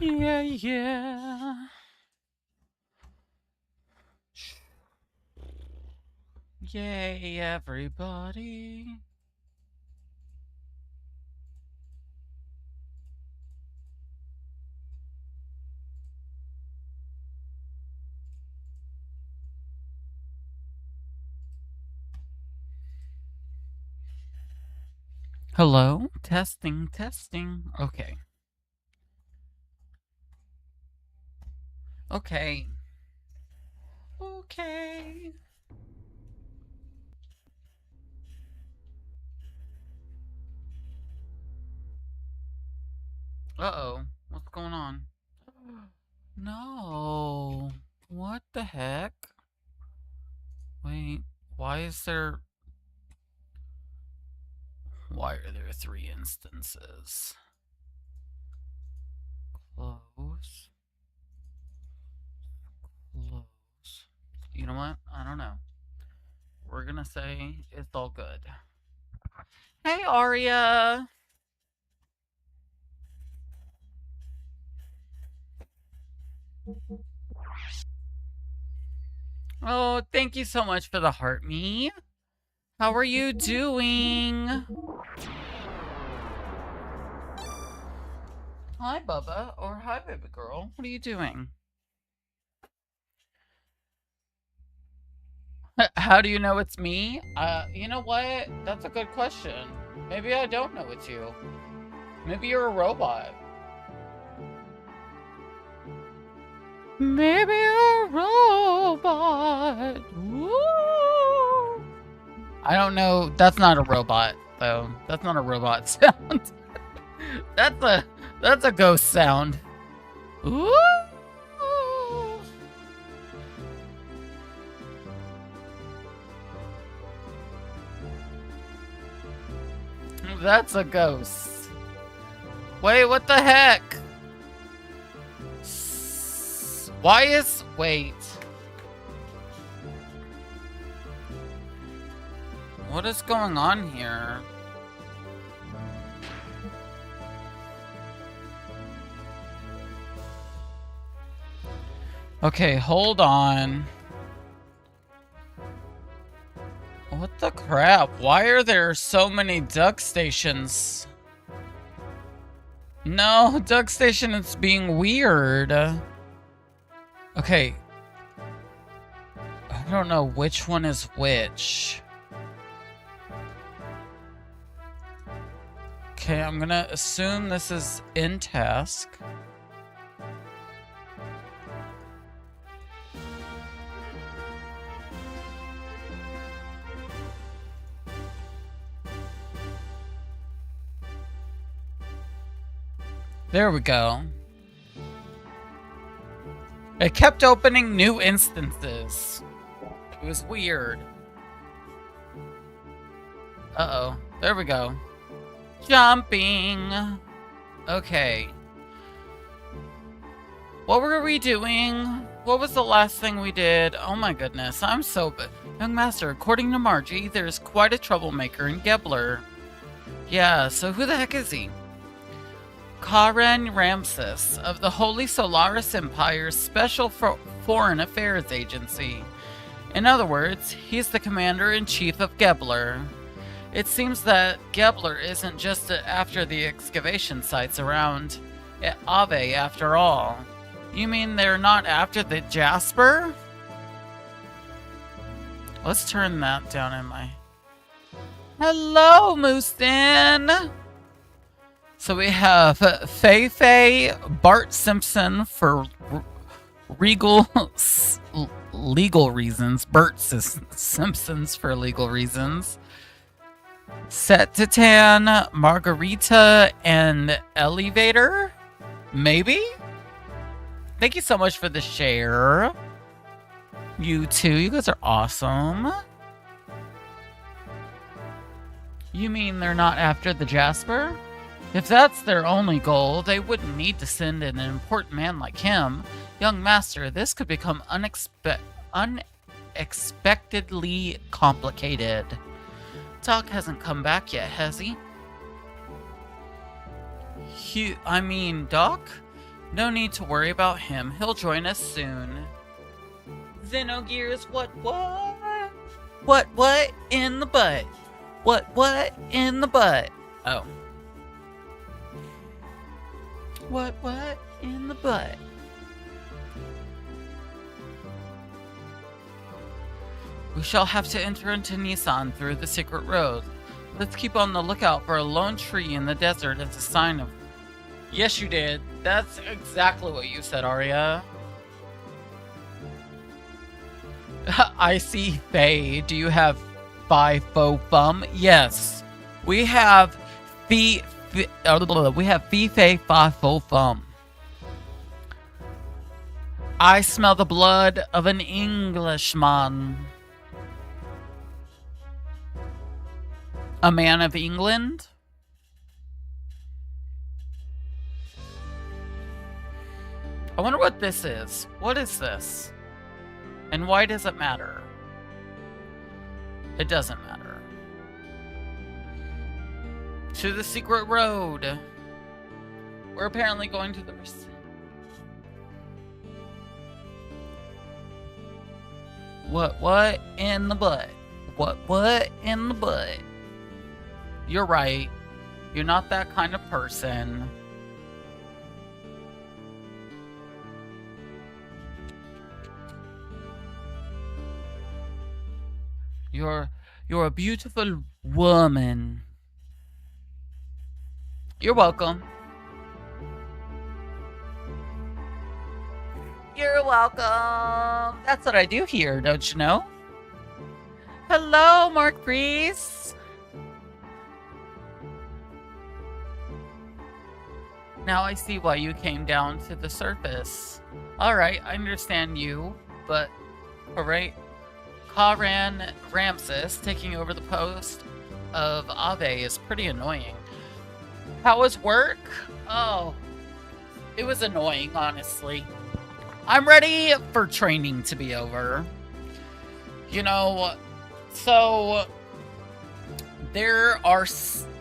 Yeah, yeah. Yay, everybody. Hello? Testing, testing. Okay. Okay. Okay. Uh-oh. What's going on? No. What the heck? Wait, why is there... Why are there 3 instances? Close. Close. You know what? I don't know. We're gonna say it's all good. Hey, Aria! Oh, thank you so much for the heart me. How are you doing? Hi, Bubba. Or hi, baby girl. What are you doing? How do you know it's me? You know what? That's a good question. Maybe I don't know it's you. Maybe you're a robot. Maybe a robot. Woo! I don't know. That's not a robot, though. That's not a robot sound. That's a ghost sound. Ooh! That's a ghost. Wait, what the heck? Why is... Wait. What is going on here? Okay, hold on. What the crap? Why are there so many duck stations? No, duck station is being weird. Okay. I don't know which one is which. Okay, I'm gonna assume this is in task. There we go. It kept opening new instances. It was weird. Uh-oh. There we go. Jumping. Okay. What were we doing? What was the last thing we did? Oh my goodness, I'm so bad. Young Master, according to Margie, there's quite a troublemaker in Gebler. Yeah, so who the heck is he? Karen Ramses of the Holy Solaris Empire's Special Foreign Affairs Agency. In other words, he's the commander-in-chief of Gebler. It seems that Gebler isn't just after the excavation sites around Ave after all. You mean they're not after the Jasper? Let's turn that down in my... Hello, Moostin! So we have Fei Bart Simpson for legal reasons. Bert Simpsons for legal reasons. Set Titan, Margarita, and Elevator? Maybe? Thank you so much for the share. You too. You guys are awesome. You mean they're not after the Jasper? If that's their only goal, they wouldn't need to send an important man like him. Young Master, this could become unexpectedly complicated. Doc hasn't come back yet, has he? I mean, Doc? No need to worry about him. He'll join us soon. Xenogears, what? What in the butt? What in the butt? Oh. What in the butt? We shall have to enter into Nissan through the secret road. Let's keep on the lookout for a lone tree in the desert as a sign of... Yes, you did. That's exactly what you said, Arya. I see Faye. Do you have Fi Fo Fum? Yes. We have Fi Fei Fa Fo Fum. I smell the blood of an Englishman. A man of England? I wonder what this is. What is this? And why does it matter? It doesn't matter. To the secret road. We're apparently going to the... What in the butt? What in the butt? You're right. You're not that kind of person. You're a beautiful woman. You're welcome. You're welcome. That's what I do here, don't you know? Hello, Mark Priest. Now I see why you came down to the surface. Alright, I understand you, but... Alright. Karan Ramses taking over the post of Ave is pretty annoying. How was work? Oh, it was annoying, honestly. I'm ready for training to be over. You know, so there are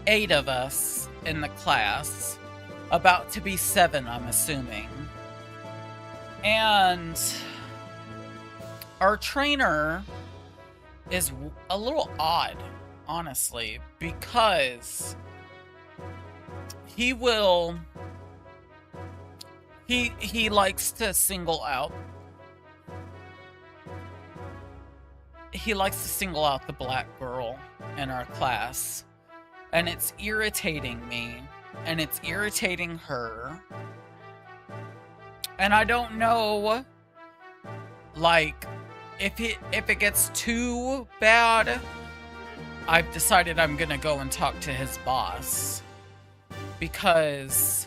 8 of us in the class. About to be 7, I'm assuming. And our trainer is a little odd, honestly, because he likes to single out. He likes to single out the black girl in our class, and it's irritating me, and it's irritating her, and I don't know, like, if it gets too bad, I've decided I'm gonna go and talk to his boss, because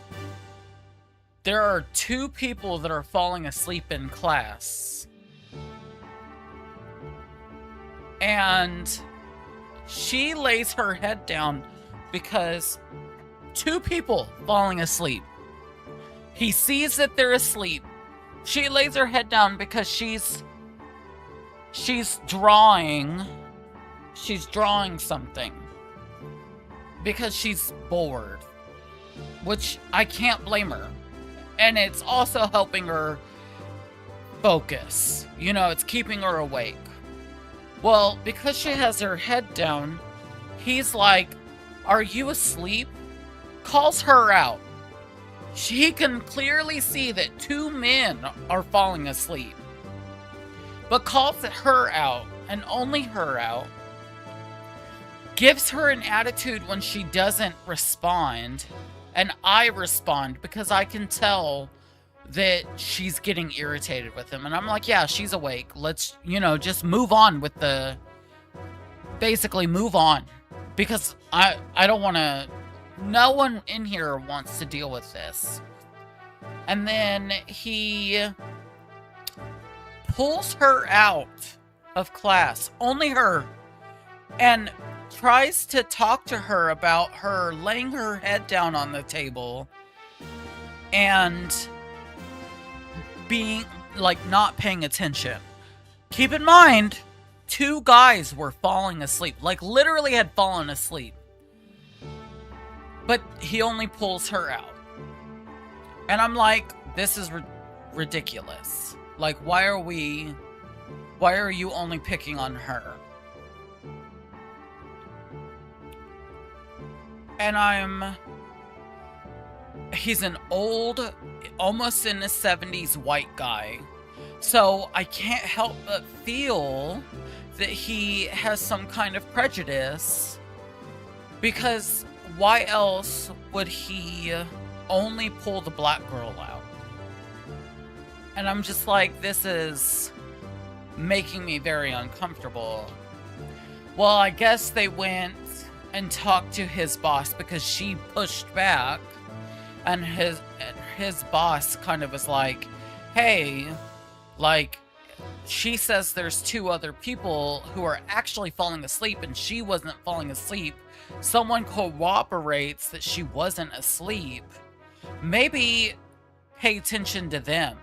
there are 2 people that are falling asleep in class. And she lays her head down because 2 people falling asleep. He sees that they're asleep. She lays her head down because she's drawing something. Because she's bored. Which I can't blame her. And it's also helping her focus. You know, it's keeping her awake. Well, because she has her head down, he's like, "Are you asleep?" Calls her out. He can clearly see that 2 men are falling asleep. But calls her out, and only her out. Gives her an attitude when she doesn't respond. And I respond because I can tell that she's getting irritated with him. And I'm like, yeah, she's awake. Let's, just move on with the... Basically, move on. Because I don't want to... No one in here wants to deal with this. And then he pulls her out of class. Only her. And tries to talk to her about her laying her head down on the table and being, like, not paying attention. Keep in mind, 2 guys were falling asleep. Like, literally had fallen asleep. But he only pulls her out. And I'm like, this is ridiculous. Like, why are you only picking on her? And he's an old, almost in his 70s white guy. So I can't help but feel that he has some kind of prejudice, because why else would he only pull the black girl out? And I'm just like, this is making me very uncomfortable. Well, I guess they went and talked to his boss because she pushed back, and his boss kind of was like, hey, like, she says there's 2 other people who are actually falling asleep and she wasn't falling asleep. Someone cooperates that she wasn't asleep. Maybe pay attention to them.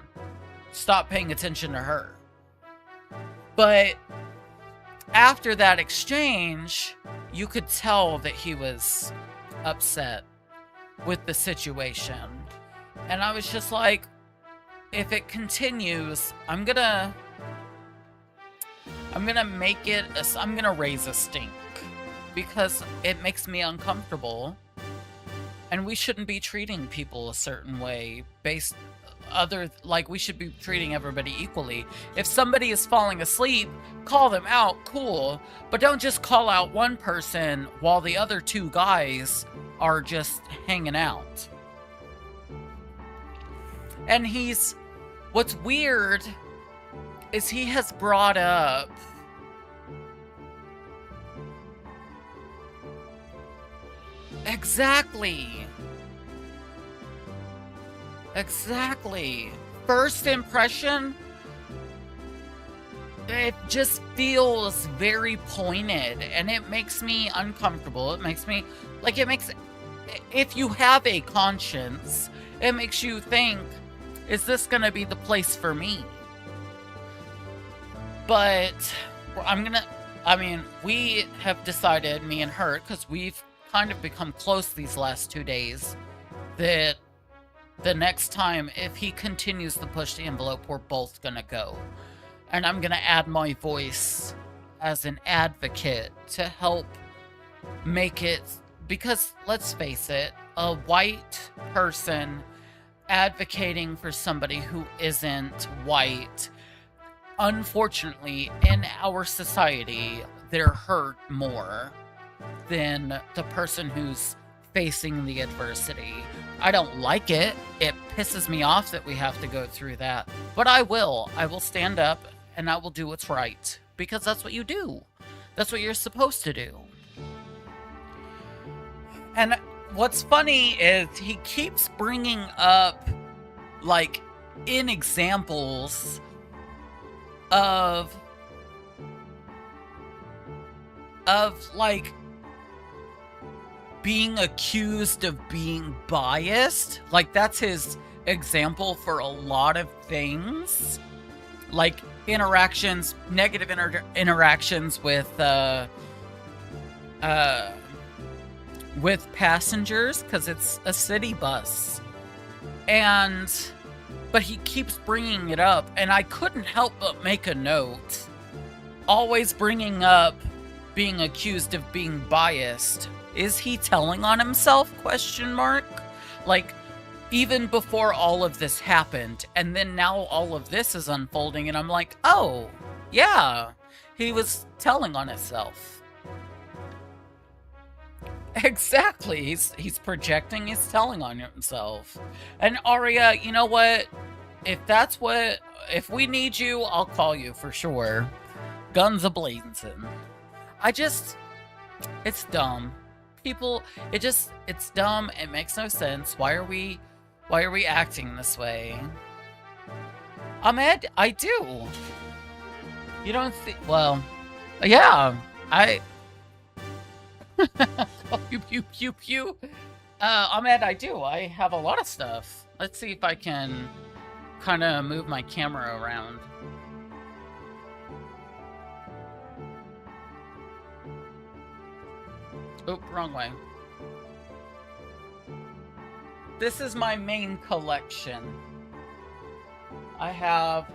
Stop paying attention to her. But after that exchange, you could tell that he was upset with the situation. And I was just like, if it continues, I'm gonna make it, I'm gonna raise a stink, because it makes me uncomfortable. And we shouldn't be treating people a certain way like, we should be treating everybody equally. If somebody is falling asleep, call them out, cool. But don't just call out one person while the other 2 guys are just hanging out. And what's weird is he has brought up Exactly. First impression, it just feels very pointed, and it makes me uncomfortable. It makes, if you have a conscience, it makes you think, is this gonna be the place for me? But we have decided, me and her, because we've kind of become close these last 2 days, that the next time, if he continues to push the envelope, we're both gonna go. And I'm gonna add my voice as an advocate to help make it, because let's face it, a white person advocating for somebody who isn't white, unfortunately, in our society, they're hurt more than the person who's facing the adversity. I don't like it. It pisses me off that we have to go through that. But I will stand up and I will do what's right, because that's what you do. That's what you're supposed to do. And what's funny is he keeps bringing up, like, in examples of like, being accused of being biased. Like, that's his example for a lot of things. Like, negative interactions with passengers, because it's a city bus. But he keeps bringing it up, and I couldn't help but make a note. Always bringing up being accused of being biased. Is he telling on himself? ? Like, even before all of this happened, and then now all of this is unfolding, and I'm like, oh, yeah, he was telling on himself. Exactly, he's projecting, he's telling on himself. And Aria, you know what? If we need you, I'll call you for sure. Guns a-blazing. It's dumb. People, it's dumb, it makes no sense. Why are we acting this way? Ahmed, I do. You don't think, well, yeah, pew, pew, pew, pew. Ahmed, I do. I have a lot of stuff. Let's see if I can kind of move my camera around. Oh, wrong way. This is my main collection. I have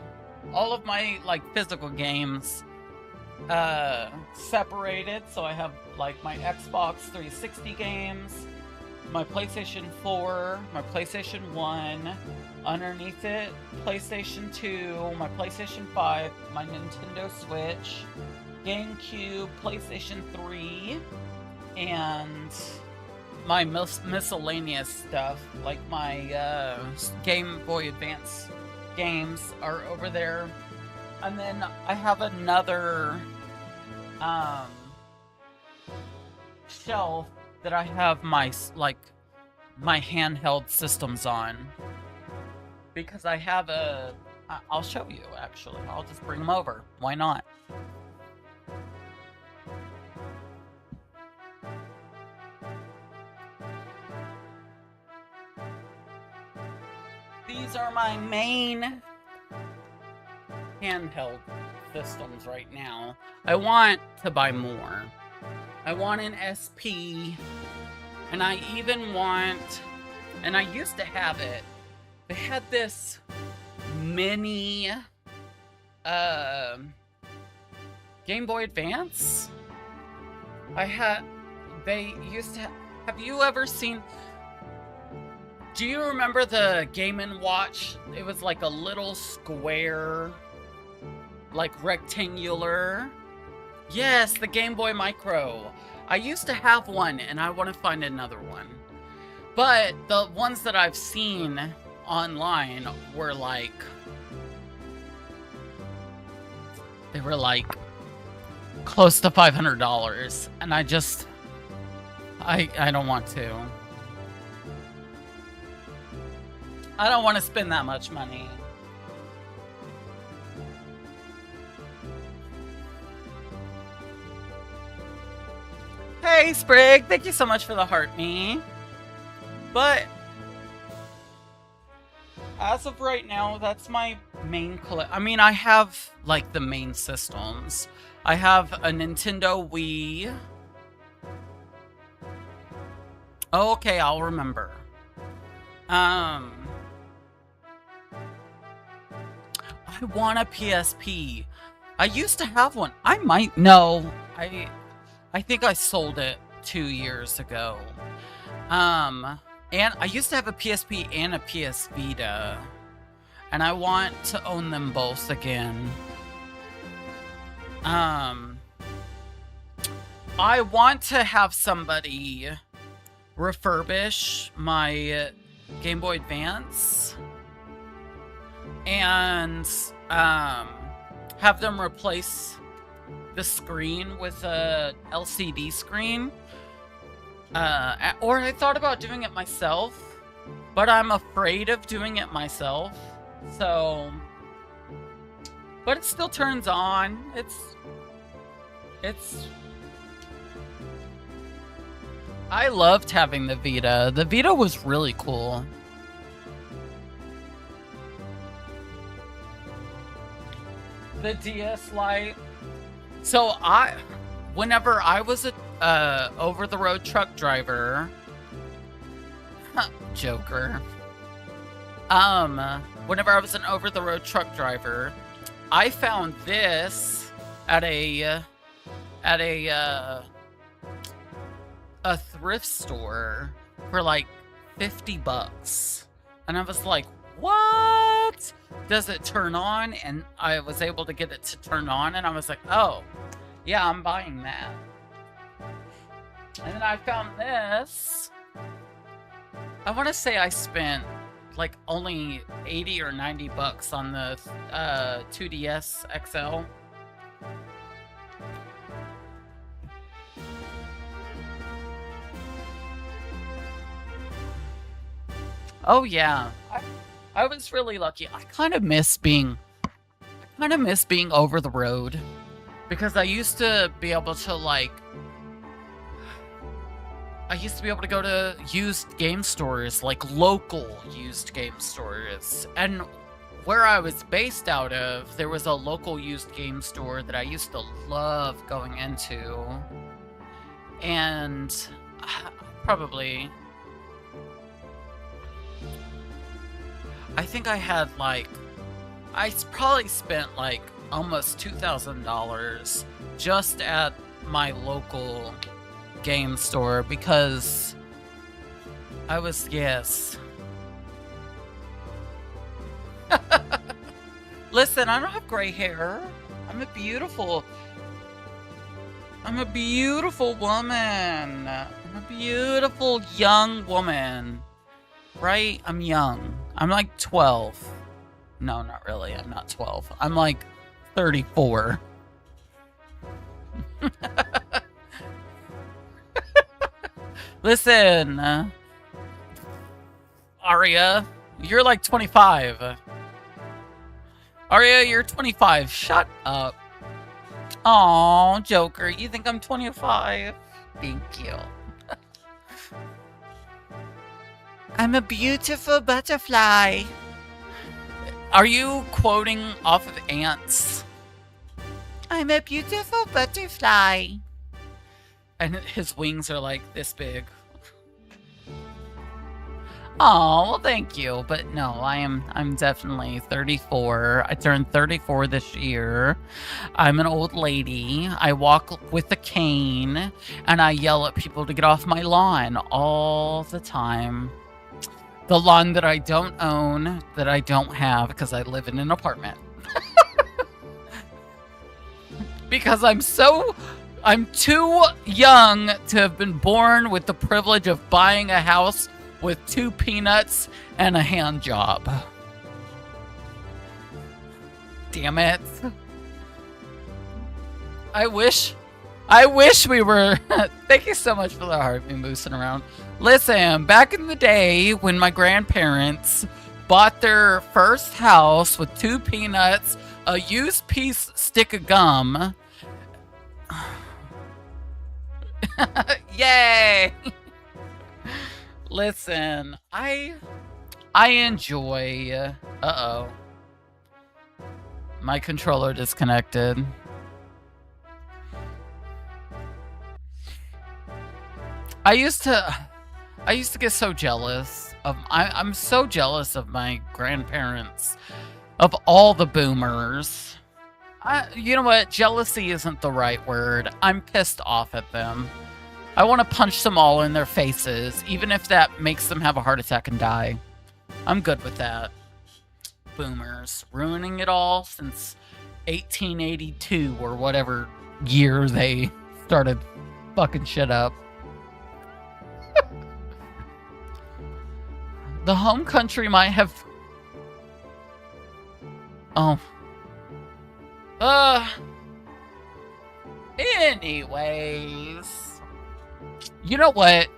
all of my like physical games separated. So I have like my Xbox 360 games, my PlayStation 4, my PlayStation 1, underneath it, PlayStation 2, my PlayStation 5, my Nintendo Switch, GameCube, PlayStation 3, and my miscellaneous stuff, like my Game Boy Advance games are over there. And then I have another shelf that I have my my handheld systems on, because I have I'll show you actually. I'll just bring them over. Why not? These are my main handheld systems right now. I want to buy more. I want an SP, and I even want, and I used to have it, they had this mini Game Boy Advance. They used to have you ever seen, do you remember the Game & Watch? It was like a little square, like rectangular. Yes, the Game Boy Micro. I used to have one, and I want to find another one. But the ones that I've seen online were like, they were like close to $500, and I don't want to. I don't want to spend that much money. Hey, Sprig, thank you so much for the heart me. But as of right now, that's my main I mean, I have like the main systems. I have a Nintendo Wii. Oh, okay, I'll remember. I want a PSP. I used to have one. I might know. I think I sold it 2 years ago. And I used to have a PSP and a PS Vita, and I want to own them both again. I want to have somebody refurbish my Game Boy Advance and have them replace the screen with a LCD screen. Or I thought about doing it myself, but I'm afraid of doing it myself. So, but it still turns on. I loved having the Vita. The Vita was really cool. The DS Lite. So whenever I was a over-the-road truck driver, Joker. Whenever I was an over-the-road truck driver, I found this at a thrift store for like $50, and I was like, "What? Does it turn on?" And I was able to get it to turn on, and I was like, "Oh, yeah, I'm buying that." And then I found this. I want to say I spent like only $80 or $90 on the 2DS XL. Oh yeah, I was really lucky. I kind of miss being over the road, because I used to be able to go to used game stores, like local used game stores. And where I was based out of, there was a local used game store that I used to love going into. And I think I had like probably spent like almost $2,000 just at my local game store because I was, yes. Listen, I don't have gray hair. I'm a beautiful woman. I'm a beautiful young woman. Right? I'm young. I'm like 12. No, not really. I'm not 12. I'm like 34. Listen, Aria, you're like 25. Aria, you're 25. Shut up. Aw, Joker, you think I'm 25? Thank you. I'm a beautiful butterfly. Are you quoting off of Ants? I'm a beautiful butterfly. And his wings are like this big. Oh, well, thank you. But no, I'm definitely 34. I turned 34 this year. I'm an old lady. I walk with a cane and I yell at people to get off my lawn all the time. The lawn that I don't own, that I don't have because I live in an apartment. Because I'm too young to have been born with the privilege of buying a house with 2 peanuts and a hand job. Damn it. I wish we were. Thank you so much for the heart me boosting around. Listen, back in the day when my grandparents bought their first house with 2 peanuts, a used stick of gum. Yay! Listen, I enjoy. Uh-oh. My controller disconnected. I used to get so jealous of. I'm so jealous of my grandparents, of all the boomers. You know what? Jealousy isn't the right word. I'm pissed off at them. I want to punch them all in their faces, even if that makes them have a heart attack and die. I'm good with that. Boomers. Ruining it all since 1882 or whatever year they started fucking shit up. The home country might have... Oh. Anyways... You know what?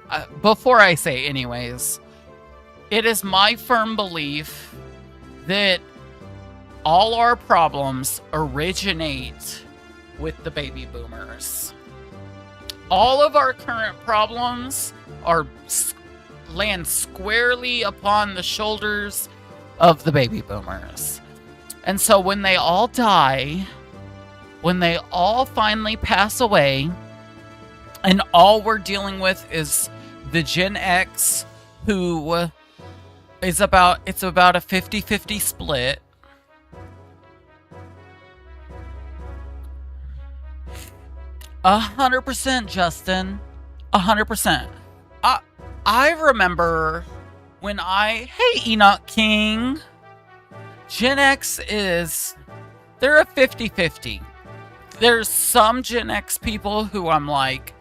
Before I say anyways, it is my firm belief that all our problems originate with the baby boomers. All of our current problems land squarely upon the shoulders of the baby boomers. And so when they all die, when they all finally pass away, and all we're dealing with is the Gen X, who is about a 50-50 split. A 100%, Justin. 100%. I remember when hey, Enoch King. Gen X they're a 50-50. There's some Gen X people who I'm like,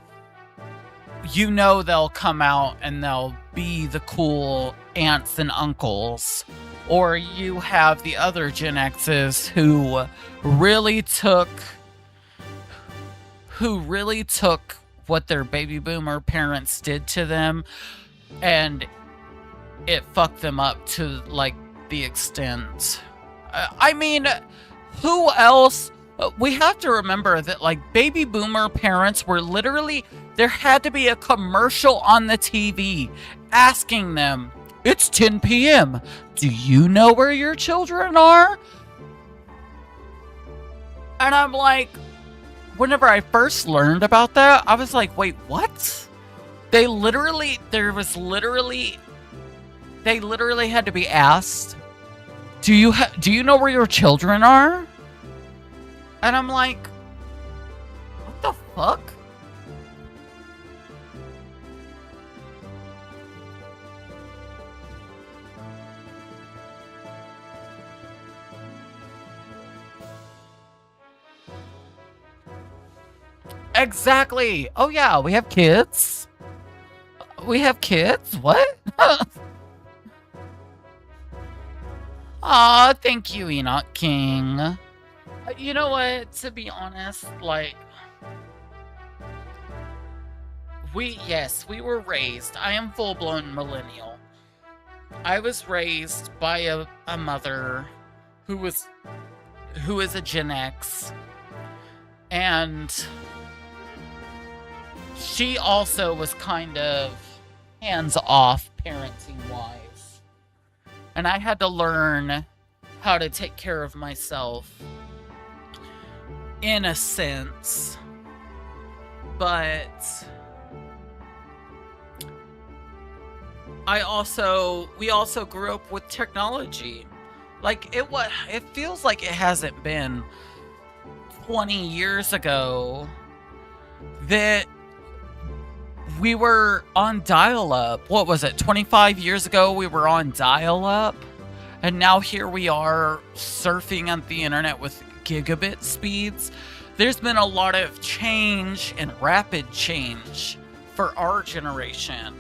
you know, they'll come out and they'll be the cool aunts and uncles. Or you have the other Gen X's who really took what their baby boomer parents did to them and it fucked them up to like the extent. I mean, who else? We have to remember that like baby boomer parents were literally, there had to be a commercial on the TV asking them, it's 10 p.m. Do you know where your children are? And I'm like, whenever I first learned about that, I was like, wait, what? They literally had to be asked do you know where your children are? And I'm like, what the fuck? Exactly. Oh yeah, we have kids. We have kids? What? Aw, thank you, Enoch King. You know what? To be honest, like, yes, we were raised. I am full-blown millennial. I was raised by a mother who is a Gen X, and she also was kind of hands-off parenting-wise. And I had to learn how to take care of myself, in a sense. But we also grew up with technology. Like, it feels like it hasn't been 20 years ago that we were on dial-up. What was it? 25 years ago we were on dial-up, and now here we are surfing on the internet with gigabit speeds. There's been a lot of change and rapid change for our generation.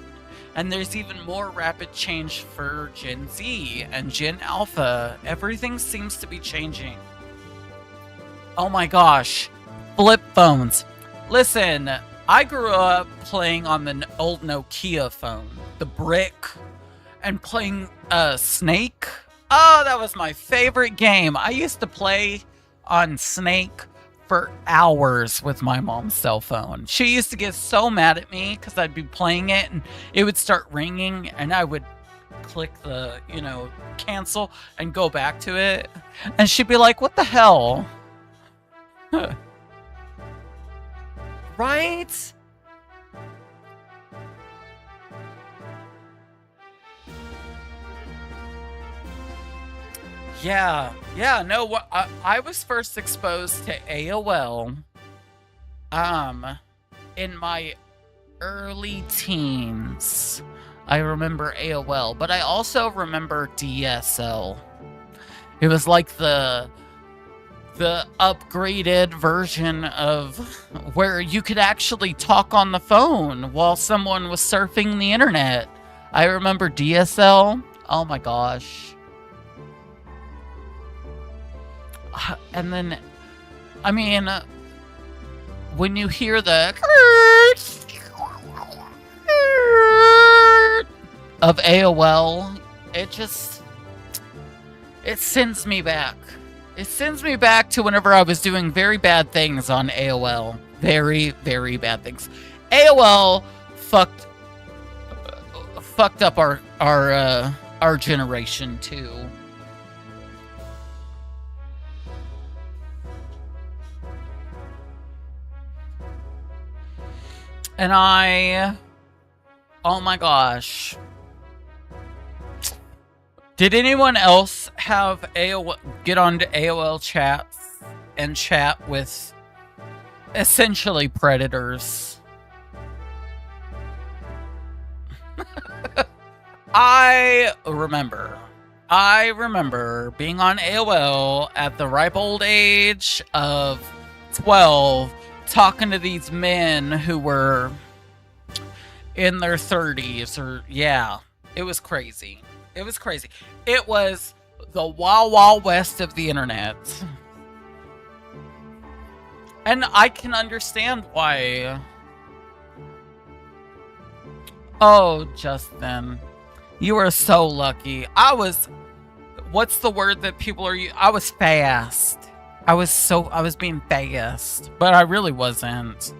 And there's even more rapid change for Gen Z and Gen Alpha. Everything seems to be changing. Oh my gosh. Flip phones. Listen, I grew up playing on the old Nokia phone, the brick, and playing Snake. Oh, that was my favorite game. I used to play on Snake for hours with my mom's cell phone. She used to get so mad at me because I'd be playing it and it would start ringing and I would click the, cancel and go back to it. And she'd be like, what the hell? Right? Yeah, no, I was first exposed to AOL, in my early teens. I remember AOL, but I also remember DSL. It was like the upgraded version of where you could actually talk on the phone while someone was surfing the internet. I remember DSL. Oh my gosh. And then, I mean, when you hear the of AOL, it sends me back. It sends me back to whenever I was doing very bad things on AOL. Very, very bad things. AOL fucked up our generation too. And oh my gosh. Did anyone else have get onto AOL chats and chat with essentially predators? I remember being on AOL at the ripe old age of 12, talking to these men who were in their 30s, or yeah, it was crazy. It was crazy. It was the Wild Wild West of the internet. And I can understand why. Oh, Justin, you are so lucky. What's the word that people are using? I was fast. I was being fast, but I really wasn't.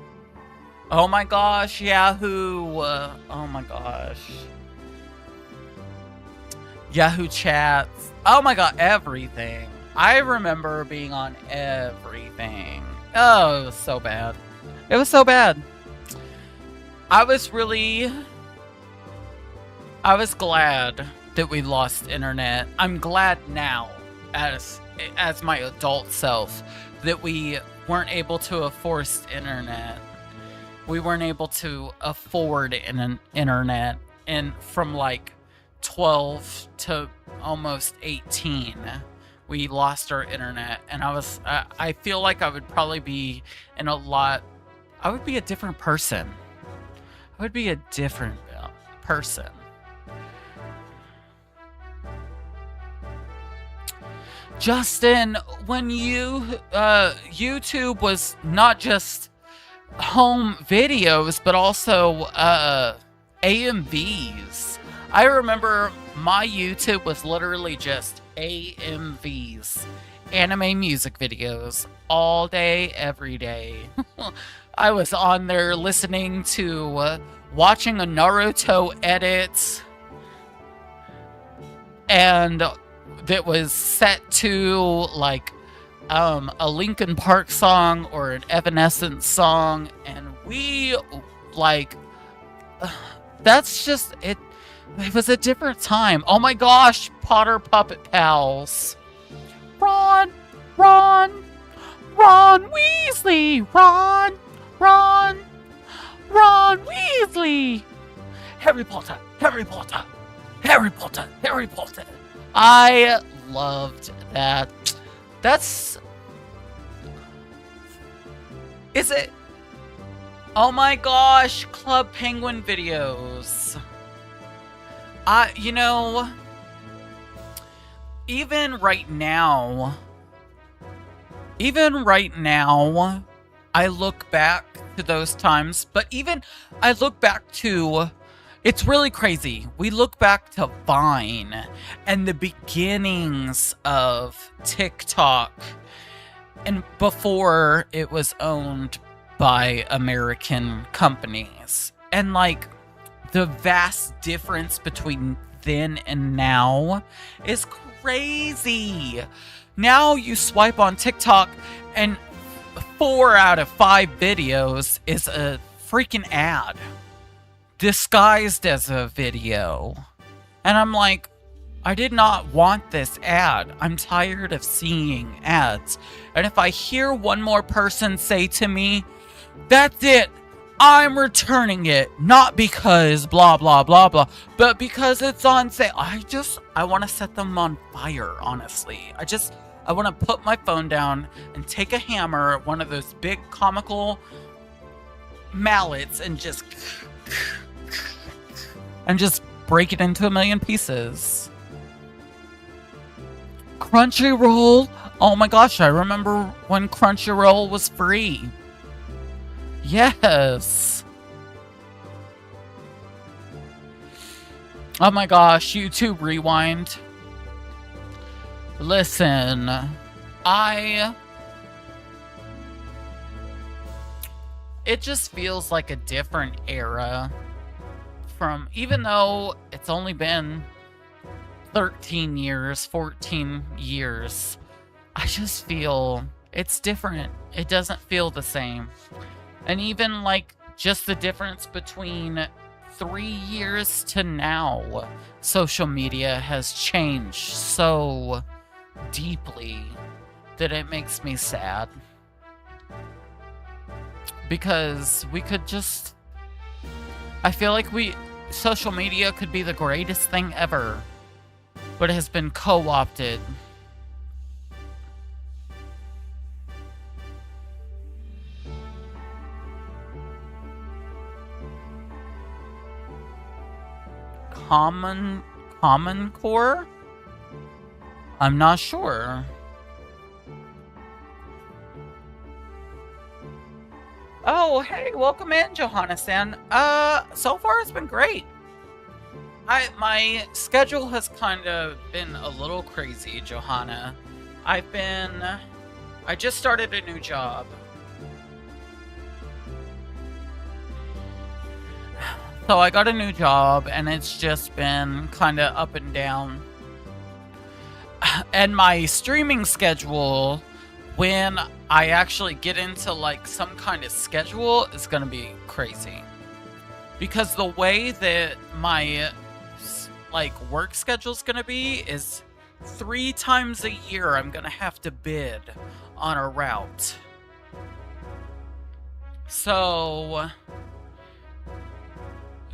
Oh my gosh, Yahoo. Oh my gosh. Yahoo chats. Oh my god, everything. I remember being on everything. Oh, it was so bad. It was so bad. I was glad that we lost internet. I'm glad now as my adult self that we weren't able to afford internet. We weren't able to afford an internet, and from like 12 to almost 18 we lost our internet, and I feel like I would probably be in a lot I would be a different person. I would be a different person. Justin, when YouTube was not just home videos, but also AMVs. I remember my YouTube was literally just AMVs, anime music videos, all day, every day. I was on there listening to, watching a Naruto edit, and that was set to like a Linkin Park song or an Evanescence song, and we like that's just it. It was a different time. Oh my gosh, Potter Puppet Pals. Ron Weasley, Ron Weasley. Harry Potter. I loved that. Is it? Oh my gosh, Club Penguin videos. You know, even right now, I look back to those times, but even I look back to, it's really crazy. We look back to Vine and the beginnings of TikTok, and before it was owned by American companies. And like the vast difference between then and now is crazy. Now you swipe on TikTok and 4 out of 5 videos is a freaking ad disguised as a video. And I'm like, I did not want this ad. I'm tired of seeing ads. And if I hear one more person say to me, that's it, I'm returning it, not because blah blah blah blah, but because it's on sale. I want to set them on fire, honestly. I want to put my phone down and take a hammer, one of those big comical mallets, and just break it into a million pieces. Crunchyroll. Oh my gosh, I remember when Crunchyroll was free. Yes. Oh my gosh, YouTube Rewind. Listen, it just feels like a different era from, even though it's only been 13 years, 14 years, I just feel it's different. It doesn't feel the same. And even like just the difference between 3 years to now, social media has changed so deeply that it makes me sad. Because we could just, I feel like social media could be the greatest thing ever, but it has been co-opted. Common Core? I'm not sure. Oh, hey, welcome in, Johanna-san. So far it's been great. My schedule has kind of been a little crazy, Johanna. I just started a new job. So I got a new job, and it's just been kind of up and down. And my streaming schedule, when I actually get into like some kind of schedule, is going to be crazy. Because the way that my like work schedule is going to be is 3 times a year I'm gonna have to bid on a route. So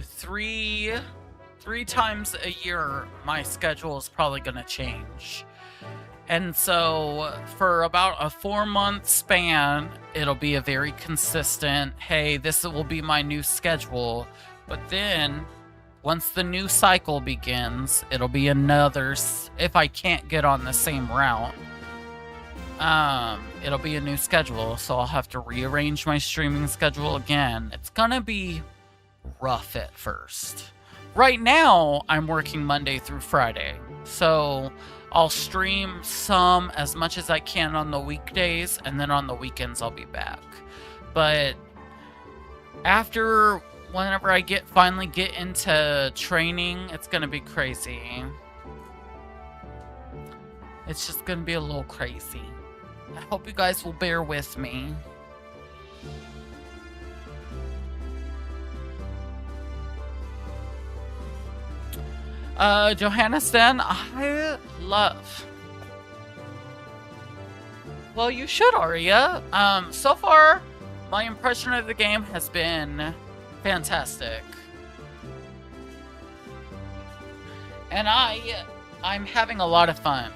three times a year my schedule is probably gonna change. And so for about a 4-month span, it'll be a very consistent, hey, this will be my new schedule. But then once the new cycle begins, it'll be another, if I can't get on the same route, it'll be a new schedule. So I'll have to rearrange my streaming schedule again. It's gonna be rough at first. Right now, I'm working Monday through Friday. So I'll stream some as much as I can on the weekdays, and then on the weekends I'll be back. But whenever I finally get into training, it's gonna be crazy. It's just gonna be a little crazy. I hope you guys will bear with me. Johannesson, I love. Well, you should, Aria. So far, my impression of the game has been fantastic. And I'm having a lot of fun.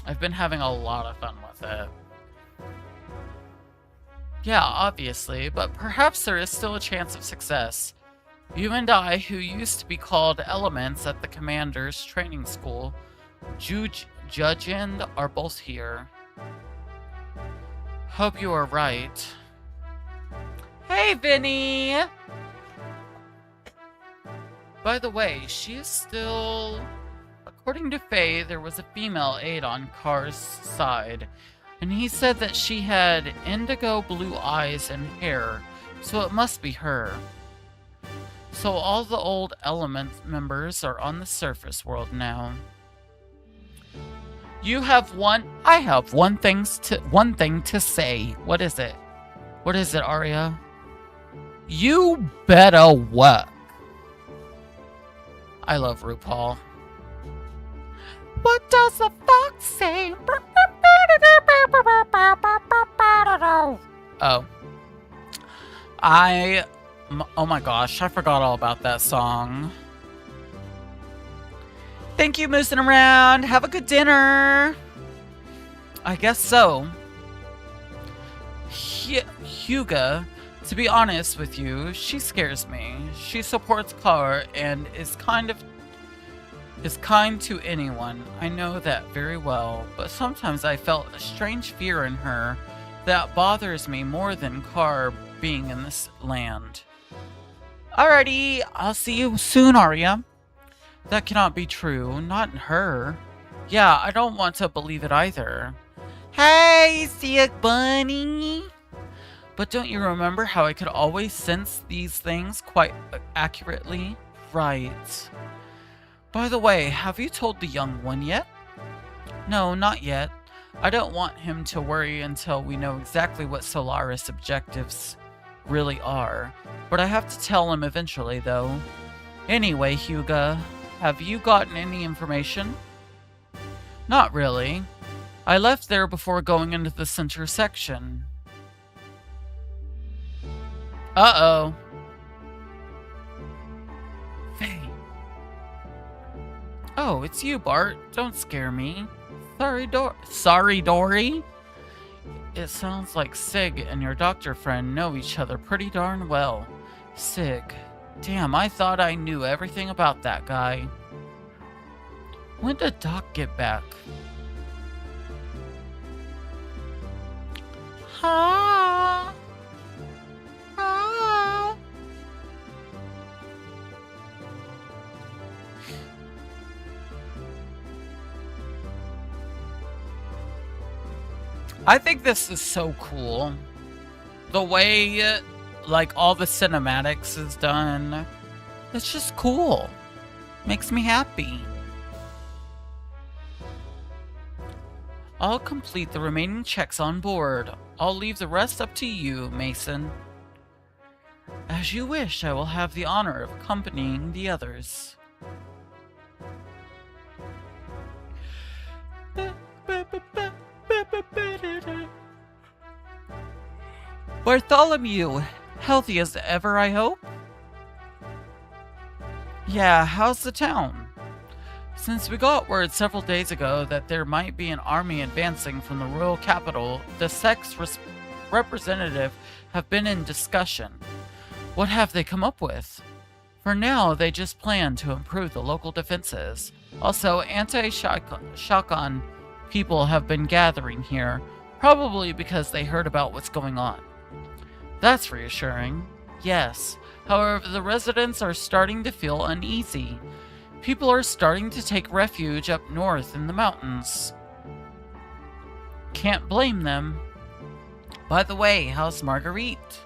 I've been having a lot of fun with it. Yeah, obviously, but perhaps there is still a chance of success. You and I, who used to be called elements at the commander's training school, Judgend, are both here. Hope you are right. Hey, Vinny! By the way, she is still... According to Faye, there was a female aide on Carr's side, and he said that she had indigo blue eyes and hair, so it must be her. So all the old element members are on the surface world now. I have one thing to say. What is it? What is it, Aria? You better work. I love RuPaul. What does the fox say? Oh. Oh my gosh, I forgot all about that song. Thank you, moosing around. Have a good dinner. I guess so. Huga, to be honest with you, she scares me. She supports Carr and is kind to anyone. I know that very well, but sometimes I felt a strange fear in her that bothers me more than Carr being in this land. Alrighty, I'll see you soon, Aria. That cannot be true, not in her. Yeah, I don't want to believe it either. Hey, sick bunny! But don't you remember how I could always sense these things quite accurately? Right. By the way, have you told the young one yet? No, not yet. I don't want him to worry until we know exactly what Solaris objectives really are. But I have to tell him eventually, though. Anyway, Huga, have you gotten any information? Not really. I left there before going into the center section. Uh-oh. Faye. Oh, it's you, Bart. Don't scare me. Sorry, Dory. It sounds like Sig and your doctor friend know each other pretty darn well. Sig. Damn, I thought I knew everything about that guy. When did Doc get back? Ha! Ha! I think this is so cool. The way, like, all the cinematics is done. It's just cool. Makes me happy. I'll complete the remaining checks on board. I'll leave the rest up to you, Mason. As you wish, I will have the honor of accompanying the others. Bartholomew! Healthy as ever, I hope? Yeah, how's the town? Since we got word several days ago that there might be an army advancing from the royal capital, the sect's representative have been in discussion. What have they come up with? For now, they just plan to improve the local defenses. Also, anti-Shotgun people have been gathering here, probably because they heard about what's going on. That's reassuring. Yes. However, the residents are starting to feel uneasy. People are starting to take refuge up north in the mountains. Can't blame them. By the way, how's Marguerite?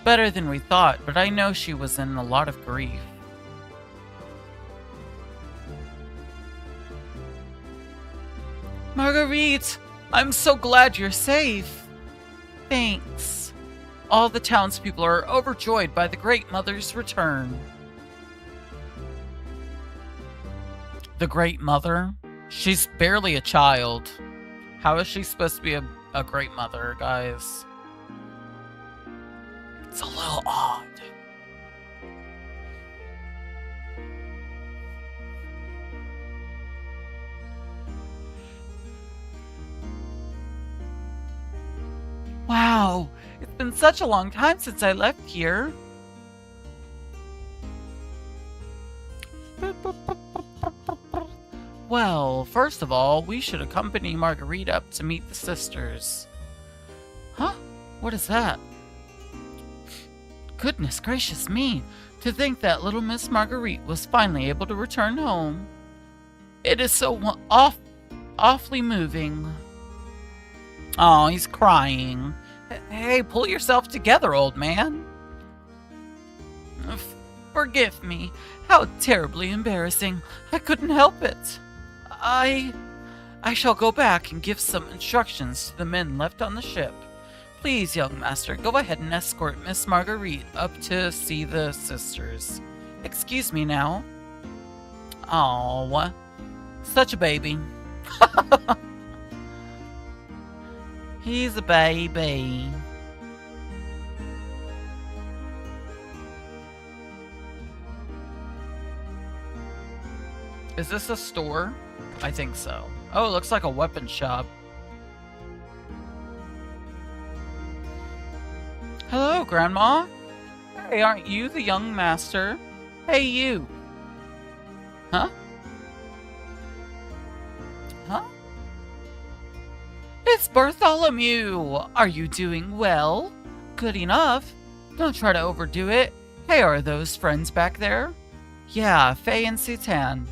Better than we thought, but I know she was in a lot of grief. Marguerite! I'm so glad you're safe. Thanks. All the townspeople are overjoyed by the Great Mother's return. The Great Mother? She's barely a child. How is she supposed to be a Great Mother, guys? It's a little odd. Wow, it's been such a long time since I left here. Well, first of all, we should accompany Marguerite up to meet the sisters. Huh? What is that? Goodness gracious me, to think that little Miss Marguerite was finally able to return home. It is so awfully moving. Oh, he's crying. Hey, pull yourself together, old man. Forgive me. How terribly embarrassing. I couldn't help it. I shall go back and give some instructions to the men left on the ship. Please, young master, go ahead and escort Miss Marguerite up to see the sisters. Excuse me now. Oh, such a baby. He's a baby. Is this a store? I think so. Oh, it looks like a weapon shop. Hello, Grandma. Hey, aren't you the young master? Hey, you. Huh? Huh? It's Bartholomew! Are you doing well? Good enough. Don't try to overdo it. Hey, are those friends back there? Yeah, Faye and Citan.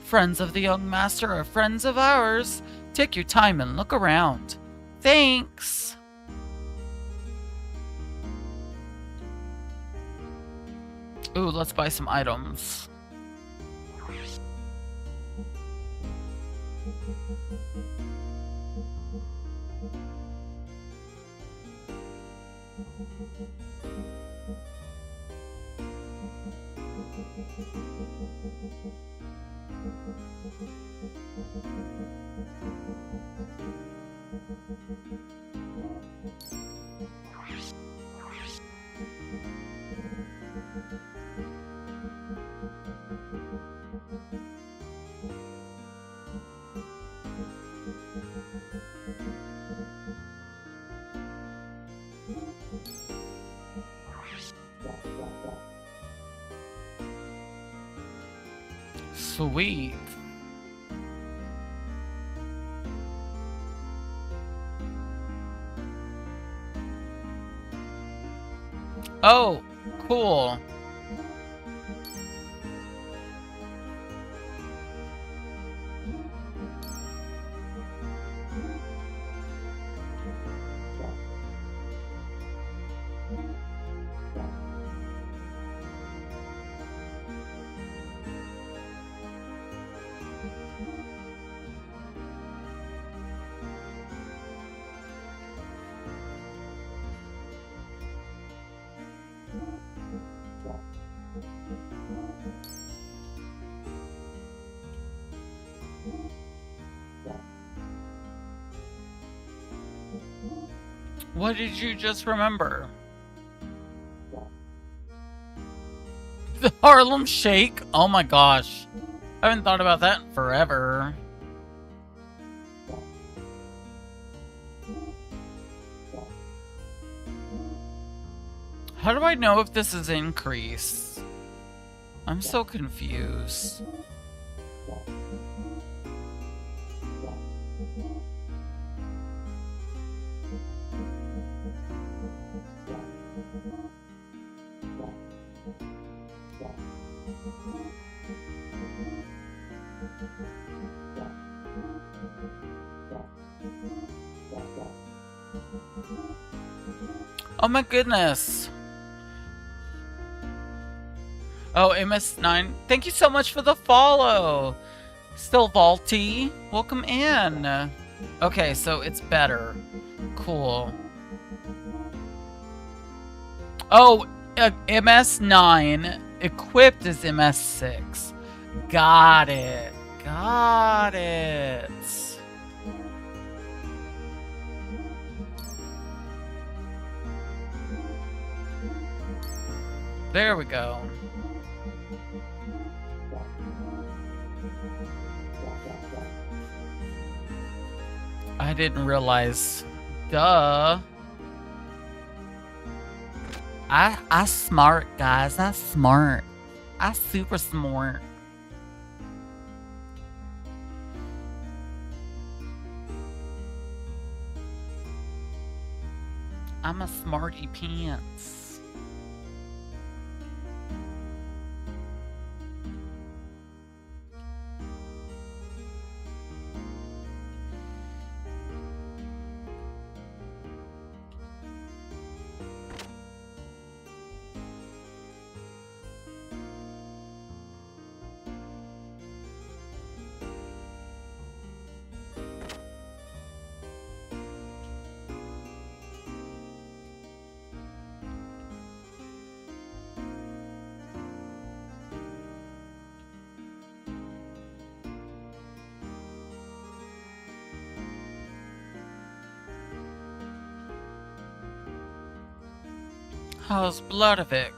Friends of the young master are friends of ours. Take your time and look around. Thanks! Ooh, let's buy some items. Sweet. Oh, cool. What did you just remember? The Harlem Shake? Oh my gosh. I haven't thought about that in forever. How do I know if this is increased? I'm so confused. Oh my goodness. Oh, MS9. Thank you so much for the follow. Still vaulty. Welcome in. Okay, so it's better. Cool. Oh, MS9. Equipped is MS6. Got it. Got it. There we go. I didn't realize. Duh. I smart, guys. I smart. I super smart. I'm a smarty pants. How's Bloodovik?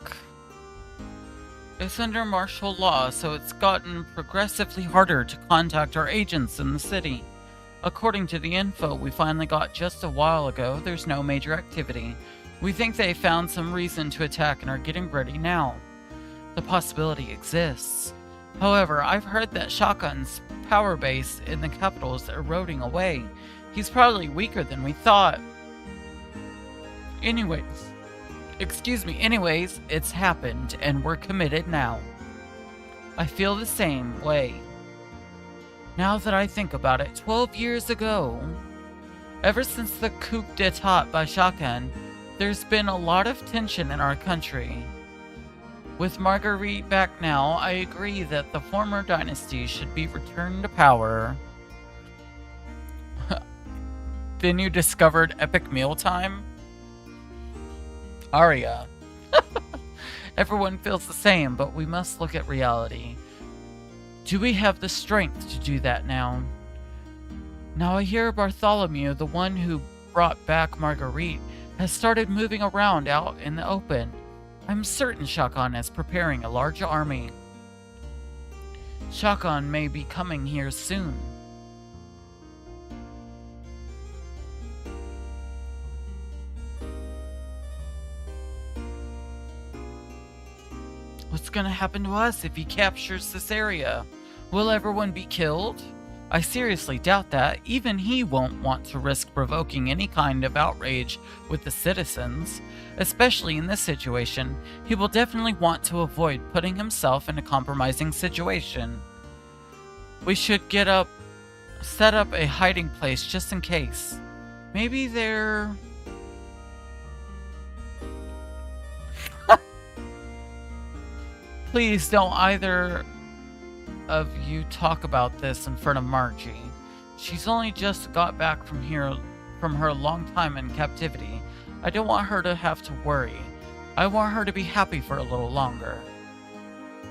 It's under martial law, so it's gotten progressively harder to contact our agents in the city. According to the info we finally got just a while ago, there's no major activity. We think they found some reason to attack and are getting ready now. The possibility exists. However, I've heard that Shotgun's power base in the capital is eroding away. He's probably weaker than we thought. Anyways, it's happened, and we're committed now. I feel the same way. Now that I think about it, 12 years ago, ever since the coup d'etat by Shotgun, there's been a lot of tension in our country. With Marguerite back now, I agree that the former dynasty should be returned to power. Then you discovered epic mealtime? Arya. Everyone feels the same, but we must look at reality. Do we have the strength to do that now? Now I hear Bartholomew, the one who brought back Marguerite, has started moving around out in the open. I'm certain Shotgun is preparing a large army. Shotgun may be coming here soon. What's gonna happen to us if he captures this area? Will everyone be killed? I seriously doubt that. Even he won't want to risk provoking any kind of outrage with the citizens. Especially in this situation, he will definitely want to avoid putting himself in a compromising situation. We should set up a hiding place just in case. Maybe they're... Please don't either of you talk about this in front of Margie. She's only just got back from her long time in captivity. I don't want her to have to worry. I want her to be happy for a little longer.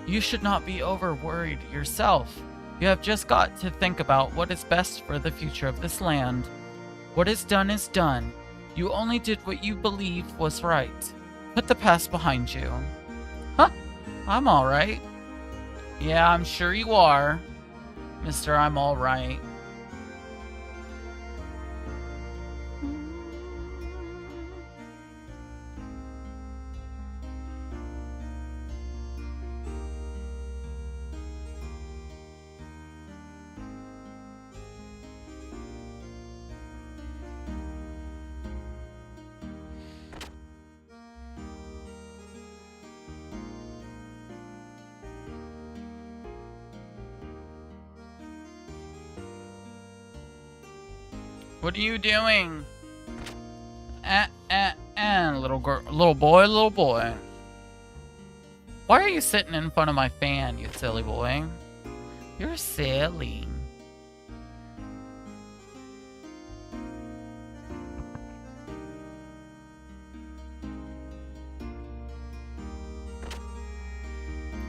You should not be over worried yourself. You have just got to think about what is best for the future of this land. What is done is done. You only did what you believed was right. Put the past behind you. Huh? I'm alright. Yeah, I'm sure you are, Mr. I'm alright. What are you doing? Little girl, little boy. Why are you sitting in front of my fan, you silly boy? You're silly.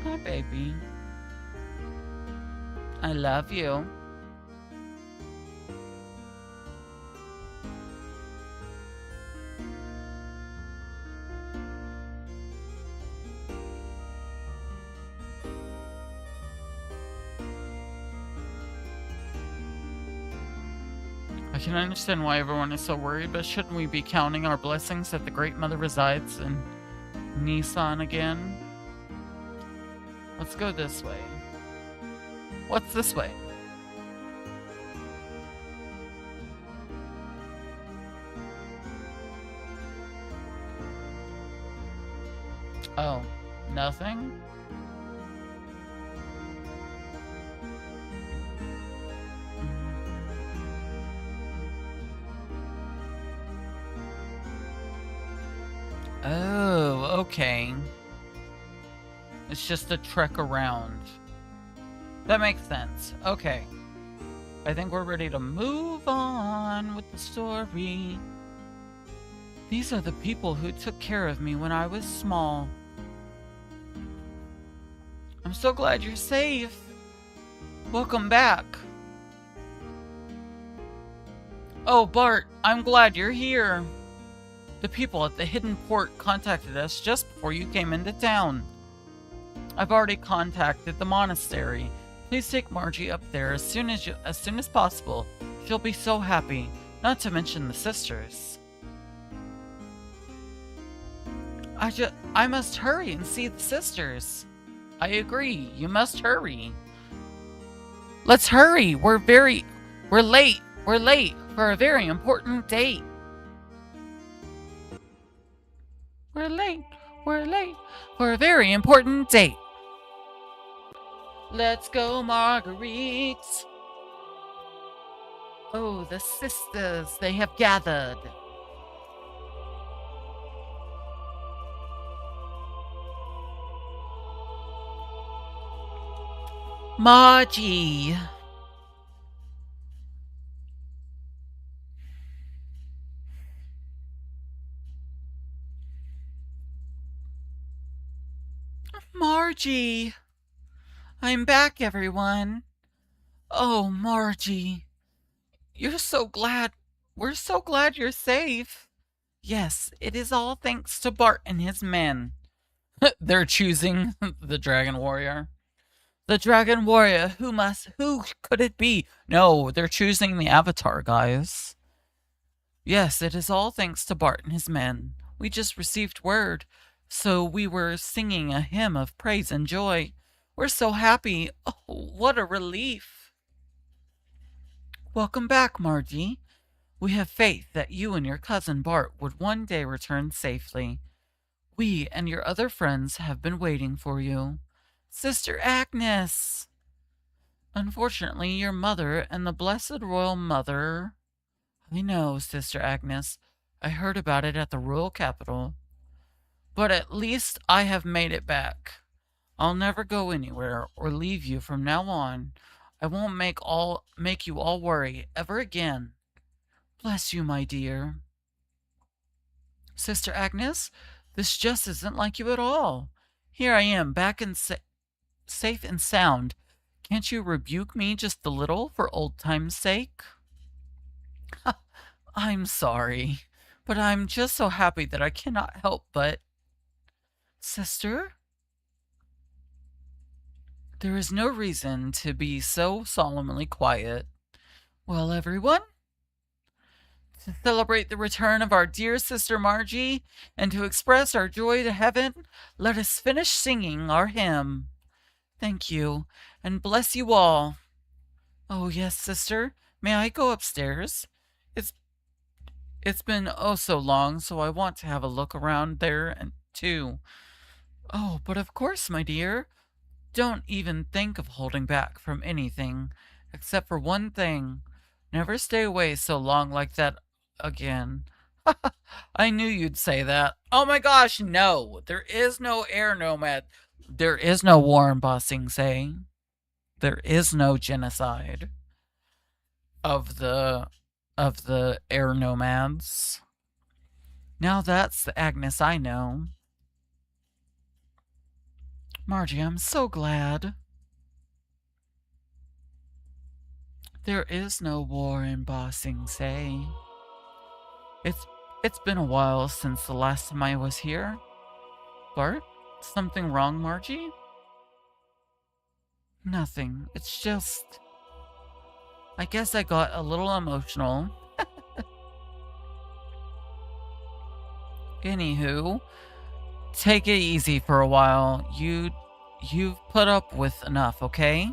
Hi, baby. I love you. I can understand why everyone is so worried, but shouldn't we be counting our blessings that the Great Mother resides in Nissan again? Let's go this way. What's this way? Oh, nothing? Oh, okay. It's just a trek around. That makes sense. Okay. I think we're ready to move on with the story. These are the people who took care of me when I was small. I'm so glad you're safe. Welcome back. Oh, Bart, I'm glad you're here. The people at the hidden port contacted us just before you came into town. I've already contacted the monastery. Please take Margie up there as soon as possible. She'll be so happy, not to mention the sisters. I must hurry and see the sisters. I agree, you must hurry. Let's hurry. We're late for a very important date. We're late for a very important date. Let's go, Marguerite. Oh, the sisters, they have gathered. Margie. Margie. I'm back, everyone. Oh, Margie. You're so glad. We're so glad you're safe. Yes, it is all thanks to Bart and his men. They're choosing the Dragon Warrior. The Dragon Warrior, who could it be? No, they're choosing the Avatar, guys. Yes, it is all thanks to Bart and his men. We just received word, so we were singing a hymn of praise and joy. We're so happy. Oh, what a relief. Welcome back, Margie. We have faith that you and your cousin Bart would one day return safely. We and your other friends have been waiting for you. Sister Agnes! Unfortunately, your mother and the Blessed Royal Mother... I know, Sister Agnes. I heard about it at the royal capital. But at least I have made it back. I'll never go anywhere or leave you from now on. I won't make you all worry ever again. Bless you, my dear. Sister Agnes, this just isn't like you at all. Here I am, back and safe and sound. Can't you rebuke me just a little for old time's sake? I'm sorry. But I'm just so happy that I cannot help but... Sister? There is no reason to be so solemnly quiet. Well, everyone, to celebrate the return of our dear sister Margie, and to express our joy to heaven, let us finish singing our hymn. Thank you, and bless you all. Oh, yes, sister. May I go upstairs? It's it's been oh so long, so I want to have a look around there and too. Oh, but of course, my dear. Don't even think of holding back from anything, except for one thing. Never stay away so long like that again. I knew you'd say that. Oh my gosh, no. There is no air nomad. There is no war in Ba Sing Se. There is no genocide of the air nomads. Now that's the Agnes I know. Margie, I'm so glad. There is no war in Ba Sing Se. It's been a while since the last time I was here. Bart, something wrong, Margie? Nothing. It's just... I guess I got a little emotional. Anywho, take it easy for a while. You've put up with enough, okay?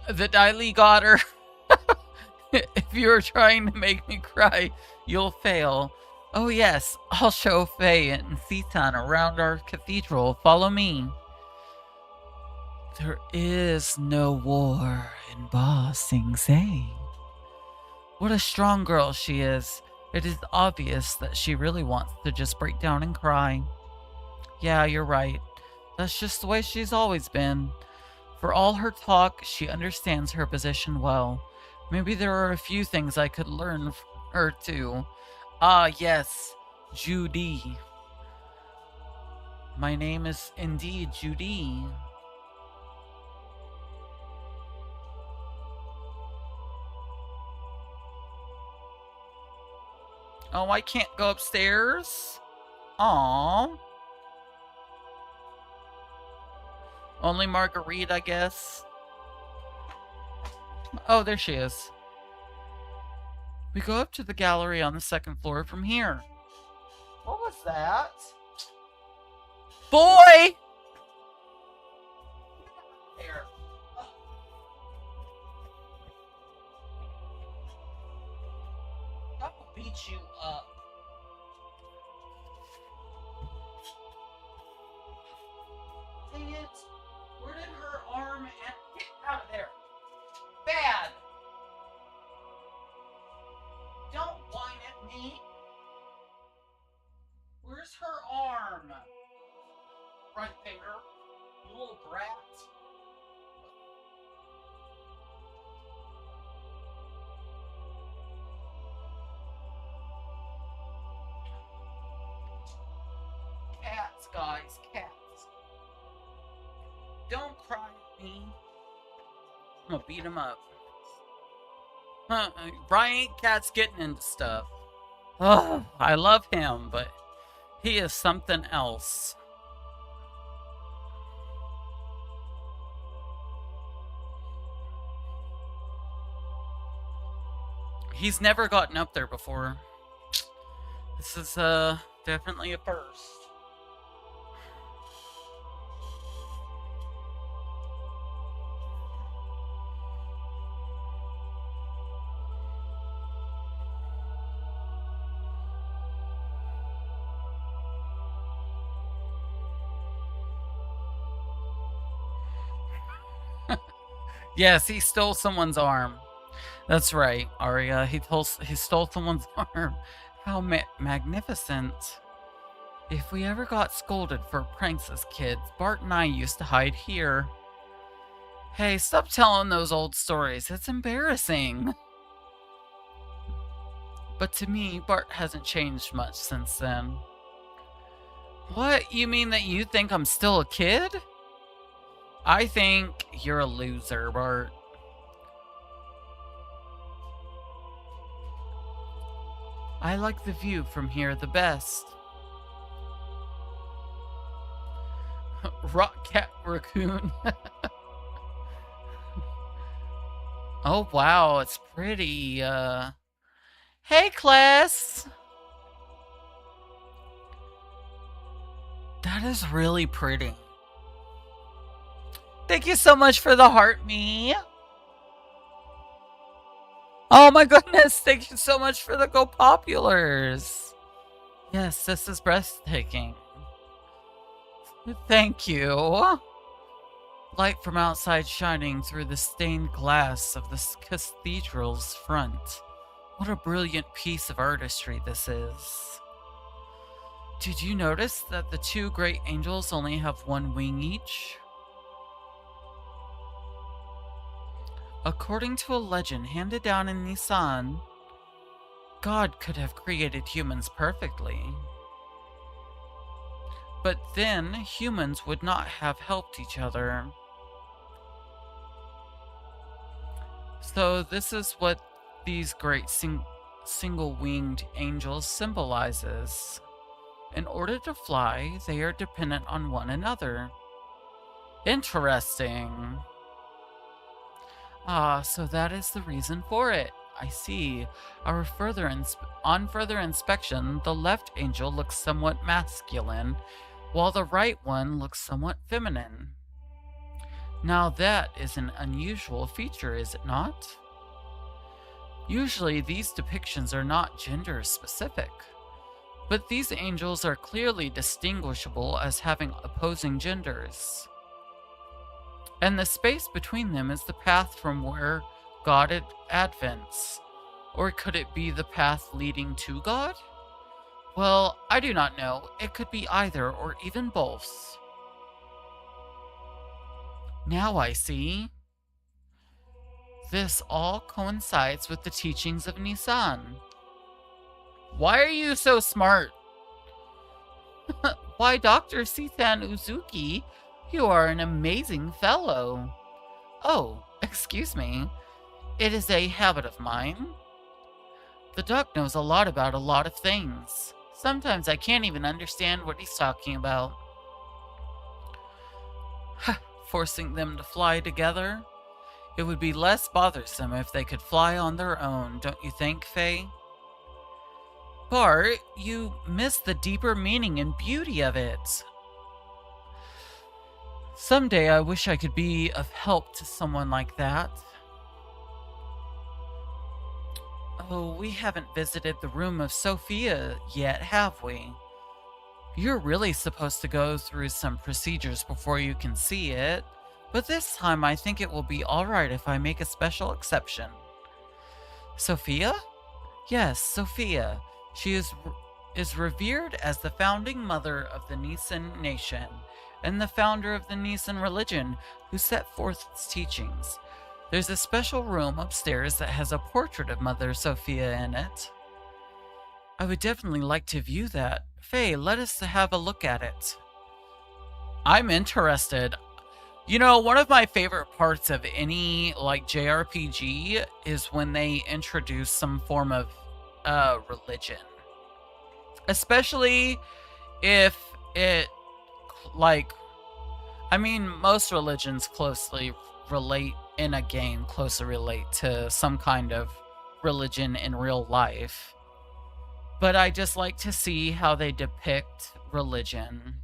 The Daily got her. If you're trying to make me cry, you'll fail. Oh yes, I'll show Faye and Sitan around our cathedral. Follow me. There is no war in Ba Sing Se. What a strong girl she is. It is obvious that she really wants to just break down and cry. Yeah, you're right. That's just the way she's always been. For all her talk, she understands her position well. Maybe there are a few things I could learn from her too. Ah, yes, Judy. My name is indeed Judy. Oh, I can't go upstairs? Aww. Only Marguerite, I guess. Oh, there she is. We go up to the gallery on the second floor from here. What was that? Boy! There. I will beat you up. Dang it. Where did her arm and get out of there? Bad. Don't whine at me. Where's her arm? Right there. You little brat. Cats, guys, cats. Don't cry at me. I'm gonna beat him up. Brian Cat's getting into stuff. Oh, I love him, but he is something else. He's never gotten up there before. This is definitely a first. Yes, he stole someone's arm. That's right, Arya. He stole someone's arm. How magnificent. If we ever got scolded for pranks as kids, Bart and I used to hide here. Hey, stop telling those old stories. It's embarrassing. But to me, Bart hasn't changed much since then. What? You mean that you think I'm still a kid? I think you're a loser, Bart. I like the view from here the best. Rock cat raccoon. Oh wow, it's pretty. Hey class. That is really pretty. Thank you so much for the heart, me. Oh my goodness, thank you so much for the Go Populars. Yes, this is breathtaking. Thank you. Light from outside shining through the stained glass of this cathedral's front. What a brilliant piece of artistry this is. Did you notice that the two great angels only have one wing each? According to a legend handed down in Nisan, God could have created humans perfectly. But then humans would not have helped each other. So this is what these great single-winged angels symbolizes. In order to fly, they are dependent on one another. Interesting. Ah, so that is the reason for it. I see. On further inspection, the left angel looks somewhat masculine, while the right one looks somewhat feminine. Now that is an unusual feature, is it not? Usually these depictions are not gender specific, but these angels are clearly distinguishable as having opposing genders. And the space between them is the path from where God advents. Or could it be the path leading to God? Well, I do not know. It could be either or even both. Now I see. This all coincides with the teachings of Nisan. Why are you so smart? Why, Dr. Sithan Uzuki, you are an amazing fellow. Oh, excuse me. It is a habit of mine. The duck knows a lot about a lot of things. Sometimes I can't even understand what he's talking about. Forcing them to fly together? It would be less bothersome if they could fly on their own, don't you think, Faye? Bart, you miss the deeper meaning and beauty of it. Someday I wish I could be of help to someone like that. Oh, we haven't visited the room of Sophia yet, have we? You're really supposed to go through some procedures before you can see it, but this time I think it will be alright if I make a special exception. Sophia? Yes, Sophia. She is revered as the founding mother of the Nisan nation, and the founder of the Nisan religion, who set forth its teachings. There's a special room upstairs that has a portrait of Mother Sophia in it. I would definitely like to view that. Faye, let us have a look at it. I'm interested. You know, one of my favorite parts of any, JRPG is when they introduce some form of, religion. Especially if it, most religions closely relate in a game, closely relate to some kind of religion in real life. But I just like to see how they depict religion.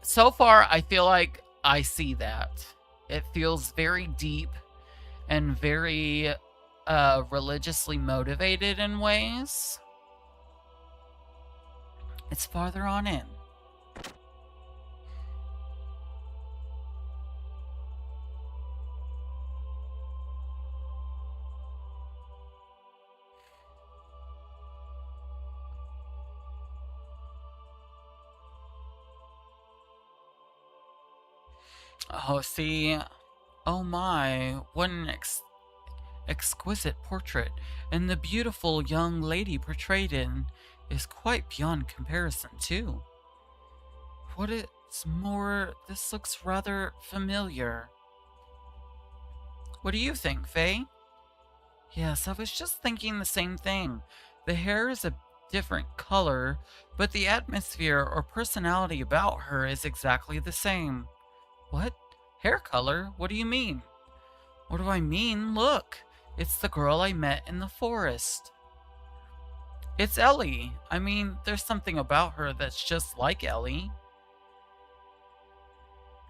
So far I feel like I see that. It feels very deep and very religiously motivated in ways. It's farther on in. Oh, see. Oh my, what an exquisite portrait. And the beautiful young lady portrayed in is quite beyond comparison, too. This looks rather familiar. What do you think, Faye? Yes, I was just thinking the same thing. The hair is a different color, but the atmosphere or personality about her is exactly the same. What? Hair color? What do you mean? What do I mean? Look, it's the girl I met in the forest. It's Ellie. I mean, there's something about her that's just like Ellie.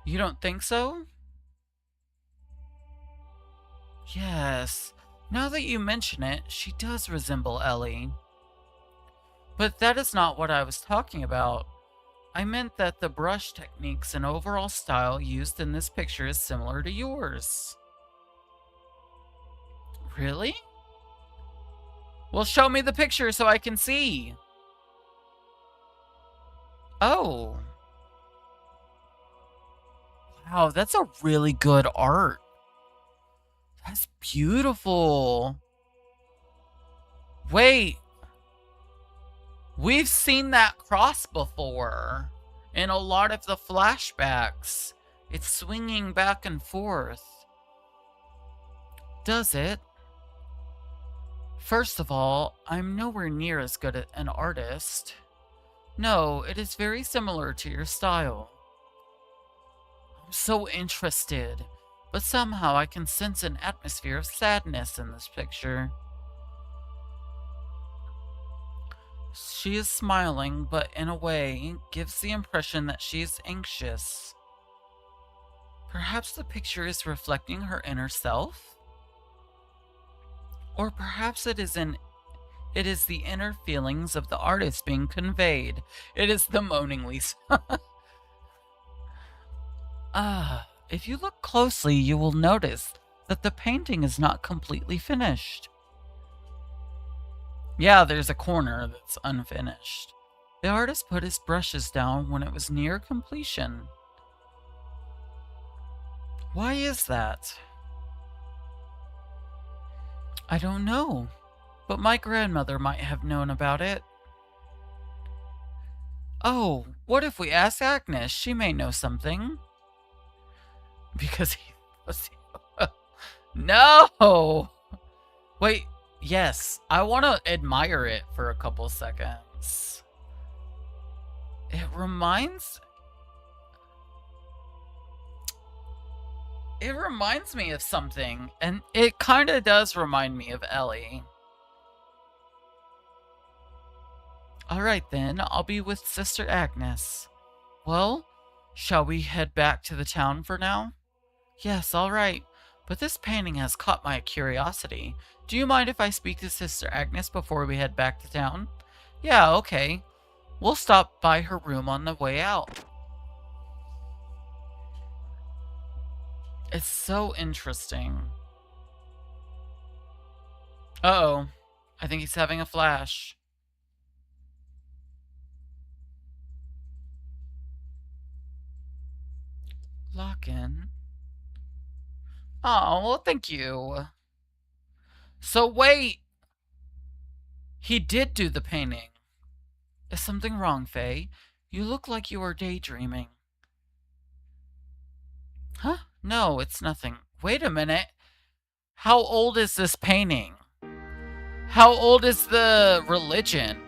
You don't think so? Yes. Now that you mention it, she does resemble Ellie. But that is not what I was talking about. I meant that the brush techniques and overall style used in this picture is similar to yours. Really? Well, show me the picture so I can see. Oh. Wow, that's a really good art. That's beautiful. Wait. We've seen that cross before in a lot of the flashbacks. It's swinging back and forth. Does it? First of all, I'm nowhere near as good at an artist. No, it is very similar to your style. I'm so interested, but somehow I can sense an atmosphere of sadness in this picture. She is smiling, but in a way, gives the impression that she is anxious. Perhaps the picture is reflecting her inner self? Or perhaps it is the inner feelings of the artist being conveyed. It is the moaning Lisa. If you look closely, you will notice that the painting is not completely finished. Yeah, there's a corner that's unfinished. The artist put his brushes down when it was near completion. Why is that? I don't know, but my grandmother might have known about it. Oh, what if we ask Agnes? She may know something. Because he was... No! Wait, yes, I want to admire it for a couple seconds. It reminds me of something, and it kind of does remind me of Ellie. Alright then, I'll be with Sister Agnes. Well, shall we head back to the town for now? Yes, alright. But this painting has caught my curiosity. Do you mind if I speak to Sister Agnes before we head back to town? Yeah, okay. We'll stop by her room on the way out. It's so interesting. Uh-oh. I think he's having a flash. Lock in. Oh, well, thank you. So wait. He did do the painting. Is something wrong, Faye? You look like you are daydreaming. Huh? No, it's nothing. Wait a minute. How old is this painting? How old is the religion?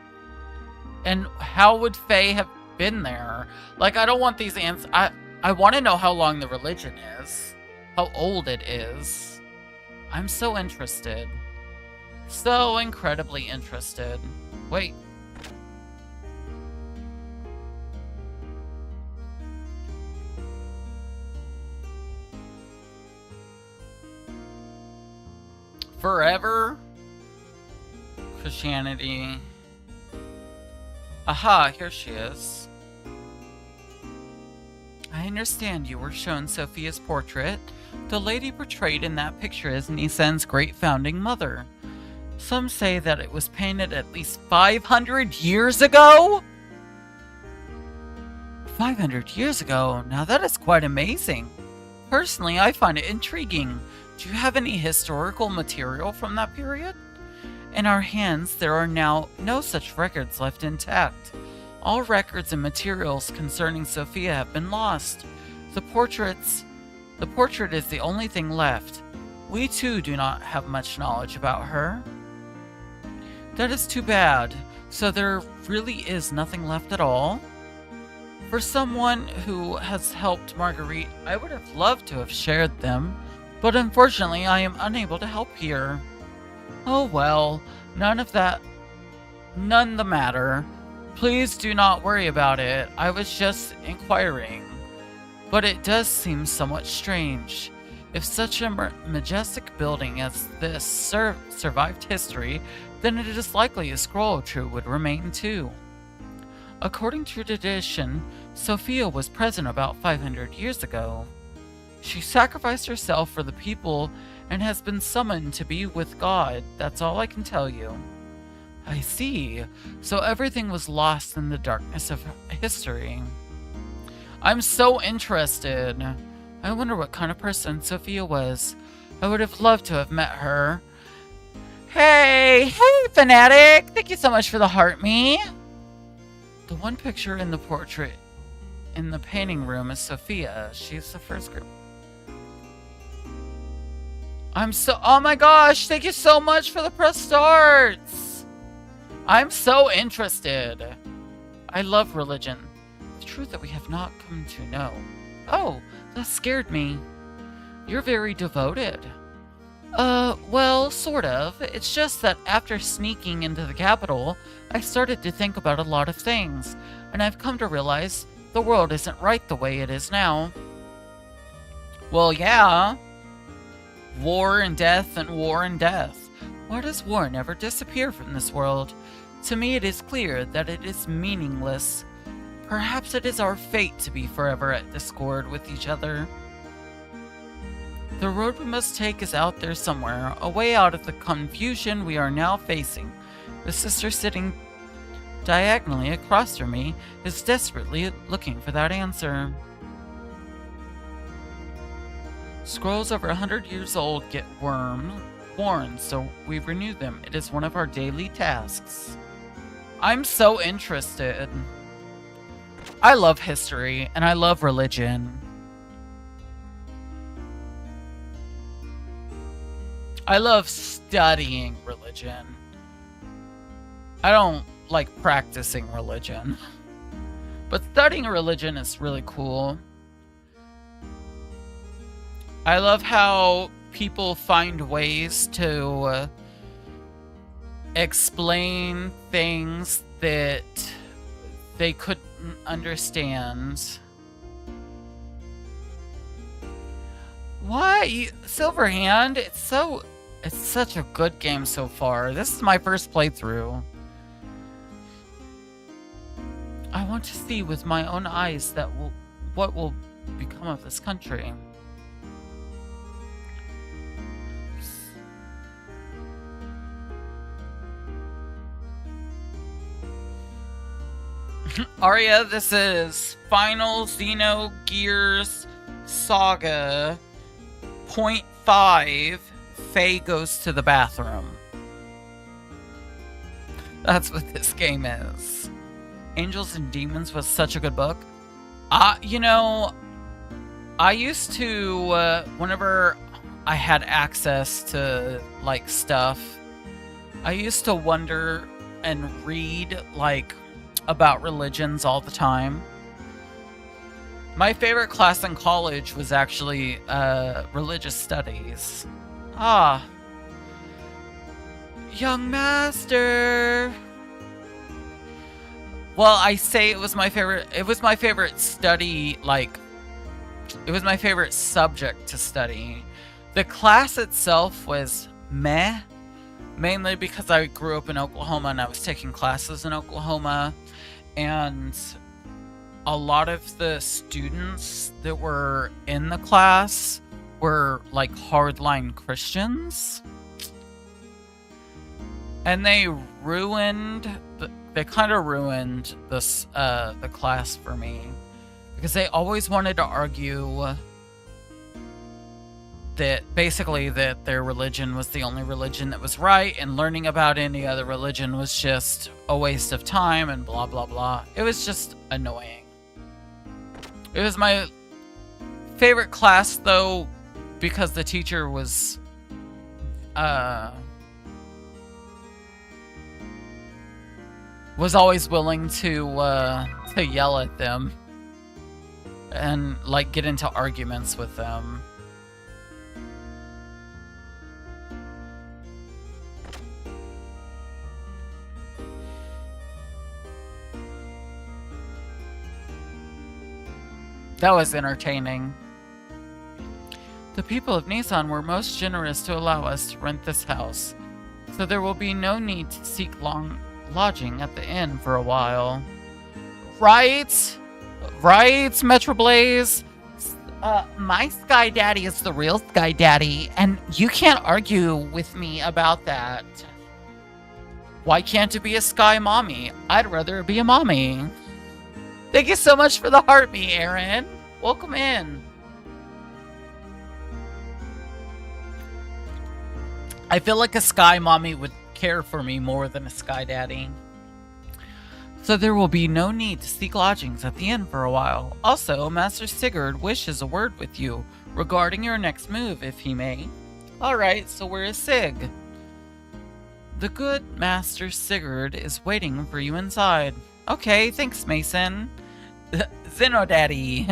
And how would Faye have been there? Like, I don't want these answers. I want to know how long the religion is. How old it is. I'm so interested. So incredibly interested. Wait. Forever? Christianity. Aha, here she is. I understand you were shown Sophia's portrait. The lady portrayed in that picture is Nisan's great founding mother. Some say that it was painted at least 500 years ago? 500 years ago? Now that is quite amazing. Personally, I find it intriguing. Do you have any historical material from that period? In our hands, there are now no such records left intact. All records and materials concerning Sophia have been lost. The portrait is the only thing left. We too do not have much knowledge about her. That is too bad. So there really is nothing left at all? For someone who has helped Marguerite, I would have loved to have shared them, but unfortunately I am unable to help here. Oh well, none the matter. Please do not worry about it. I was just inquiring. But it does seem somewhat strange. If such a majestic building as this survived history, then it is likely a scroll or two would remain too. According to tradition, Sophia was present about 500 years ago. She sacrificed herself for the people and has been summoned to be with God. That's all I can tell you. I see. So everything was lost in the darkness of history. I'm so interested. I wonder what kind of person Sophia was. I would have loved to have met her. Hey, fanatic! Thank you so much for the heart me. The one picture in the portrait in the painting room is Sophia. She's the first group. Oh my gosh, thank you so much for the press starts. I'm so interested. I love religion. The truth that we have not come to know. Oh, that scared me. You're very devoted. Well, sort of. It's just that after sneaking into the capital, I started to think about a lot of things, and I've come to realize the world isn't right the way it is now. Well, yeah. War and death and war and death. Why does war never disappear from this world? To me, it is clear that it is meaningless. Perhaps it is our fate to be forever at discord with each other. The road we must take is out there somewhere, a way out of the confusion we are now facing. The sister sitting diagonally across from me is desperately looking for that answer. Scrolls over 100 years old get worn, so we renew them. It is one of our daily tasks. I'm so interested. I love history, and I love religion. I love studying religion. I don't like practicing religion. But studying religion is really cool. I love how people find ways to explain things that they couldn't understand. What? Silverhand? It's such a good game so far. This is my first playthrough. I want to see with my own eyes what will become of this country. Arya, this is Final Xenogears Saga .5. Faye goes to the bathroom. That's what this game is. Angels and Demons was such a good book. You know, I used to, whenever I had access to, like, stuff, I used to wonder and read, like, about religions all the time. My favorite class in college was actually religious studies. Young master. Well, I say it was my favorite study, like, it was my favorite subject to study. The class itself was meh, mainly because I grew up in Oklahoma and I was taking classes in Oklahoma, and a lot of the students that were in the class were like hardline Christians, and they kind of ruined this the class for me, because they always wanted to argue that basically that their religion was the only religion that was right, and learning about any other religion was just a waste of time and blah blah blah. It was just annoying. It was my favorite class though, because the teacher was uh, was always willing to yell at them and like get into arguments with them. That was entertaining. The people of Nissan were most generous to allow us to rent this house, so there will be no need to seek long lodging at the inn for a while. Right? Right, Metro Blaze? My Sky Daddy is the real Sky Daddy, and you can't argue with me about that. Why can't it be a Sky Mommy? I'd rather it be a mommy. Thank you so much for the heart me, Aaron. Welcome in. I feel like a Sky Mommy would care for me more than a Sky Daddy. So there will be no need to seek lodgings at the inn for a while. Also, Master Sigurd wishes a word with you regarding your next move, if he may. Alright, so where is Sig? The good Master Sigurd is waiting for you inside. Okay, thanks, Mason. Zeno Daddy.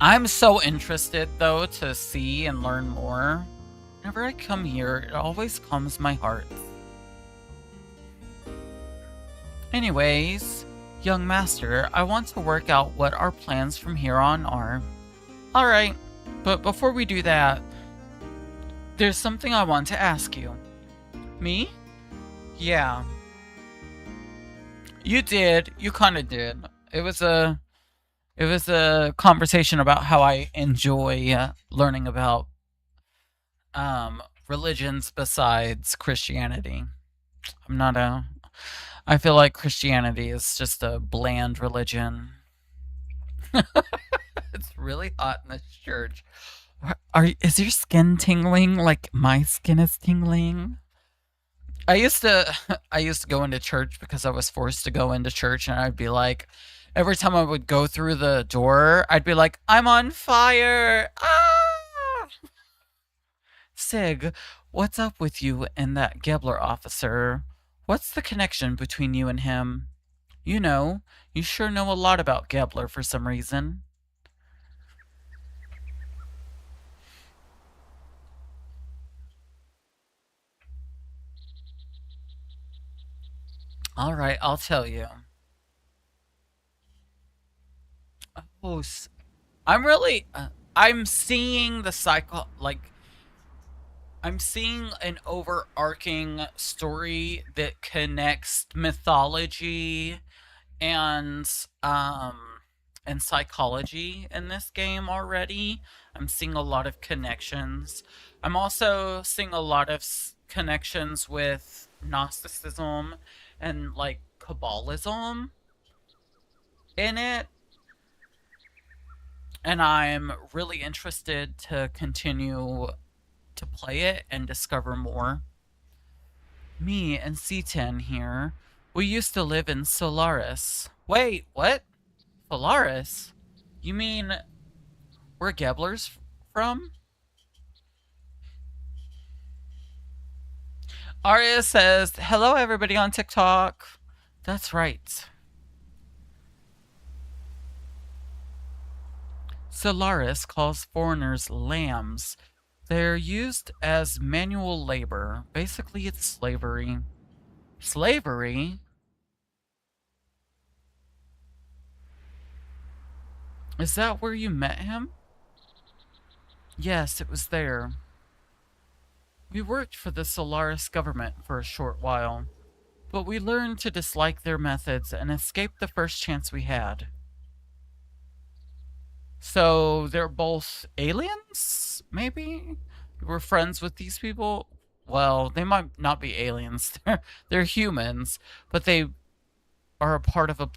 I'm so interested, though, to see and learn more. Whenever I come here, it always calms my heart. Anyways, young master, I want to work out what our plans from here on are. Alright, but before we do that, there's something I want to ask you. Me? Yeah. You did. You kind of did. It was a conversation about how I enjoy learning about religions besides Christianity. I feel like Christianity is just a bland religion. It's really hot in this church. Is your skin tingling like my skin is tingling? I used to go into church because I was forced to go into church, and I'd be like, every time I would go through the door, I'd be like, I'm on fire! Ah! Sig, what's up with you and that Gebler officer? What's the connection between you and him? You know, you sure know a lot about Gebler for some reason. Alright, I'll tell you. Oh, I'm seeing the cycle, like, I'm seeing an overarching story that connects mythology and um and psychology in this game already. I'm seeing a lot of connections. I'm also seeing a lot of connections with Gnosticism and like Kabbalism in it, and I'm really interested to continue to play it and discover more. Me and C10 here. We used to live in Solaris. Wait, what? Solaris? You mean where Gebler's from? Arya says, hello everybody on TikTok. That's right. Solaris calls foreigners lambs. They're used as manual labor. Basically, it's slavery. Slavery? Is that where you met him? Yes, it was there. We worked for the Solaris government for a short while, but we learned to dislike their methods and escaped the first chance we had. So they're both aliens, maybe? We're friends with these people? Well, they might not be aliens. They're humans, but they are a part of a...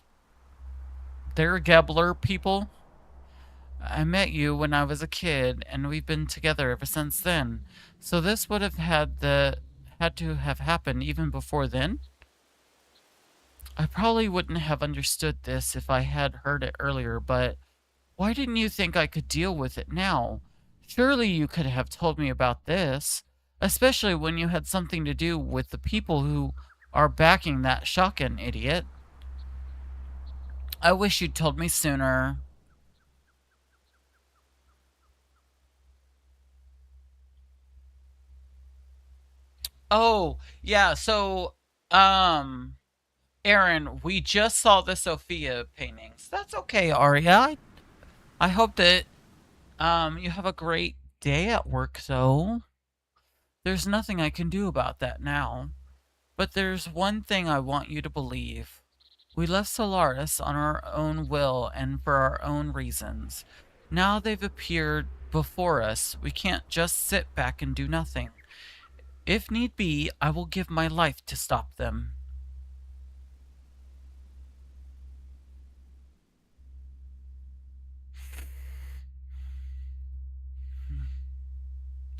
They're Gebler people. I met you when I was a kid, and we've been together ever since then. So this would have had to have happened even before then? I probably wouldn't have understood this if I had heard it earlier, but why didn't you think I could deal with it now? Surely you could have told me about this, especially when you had something to do with the people who are backing that shotgun idiot. I wish you'd told me sooner. Oh, yeah, so, Aaron, we just saw the Sophia paintings. That's okay, Arya. I hope that, you have a great day at work, though. There's nothing I can do about that now. But there's one thing I want you to believe. We left Solaris on our own will and for our own reasons. Now they've appeared before us, we can't just sit back and do nothing. If need be, I will give my life to stop them.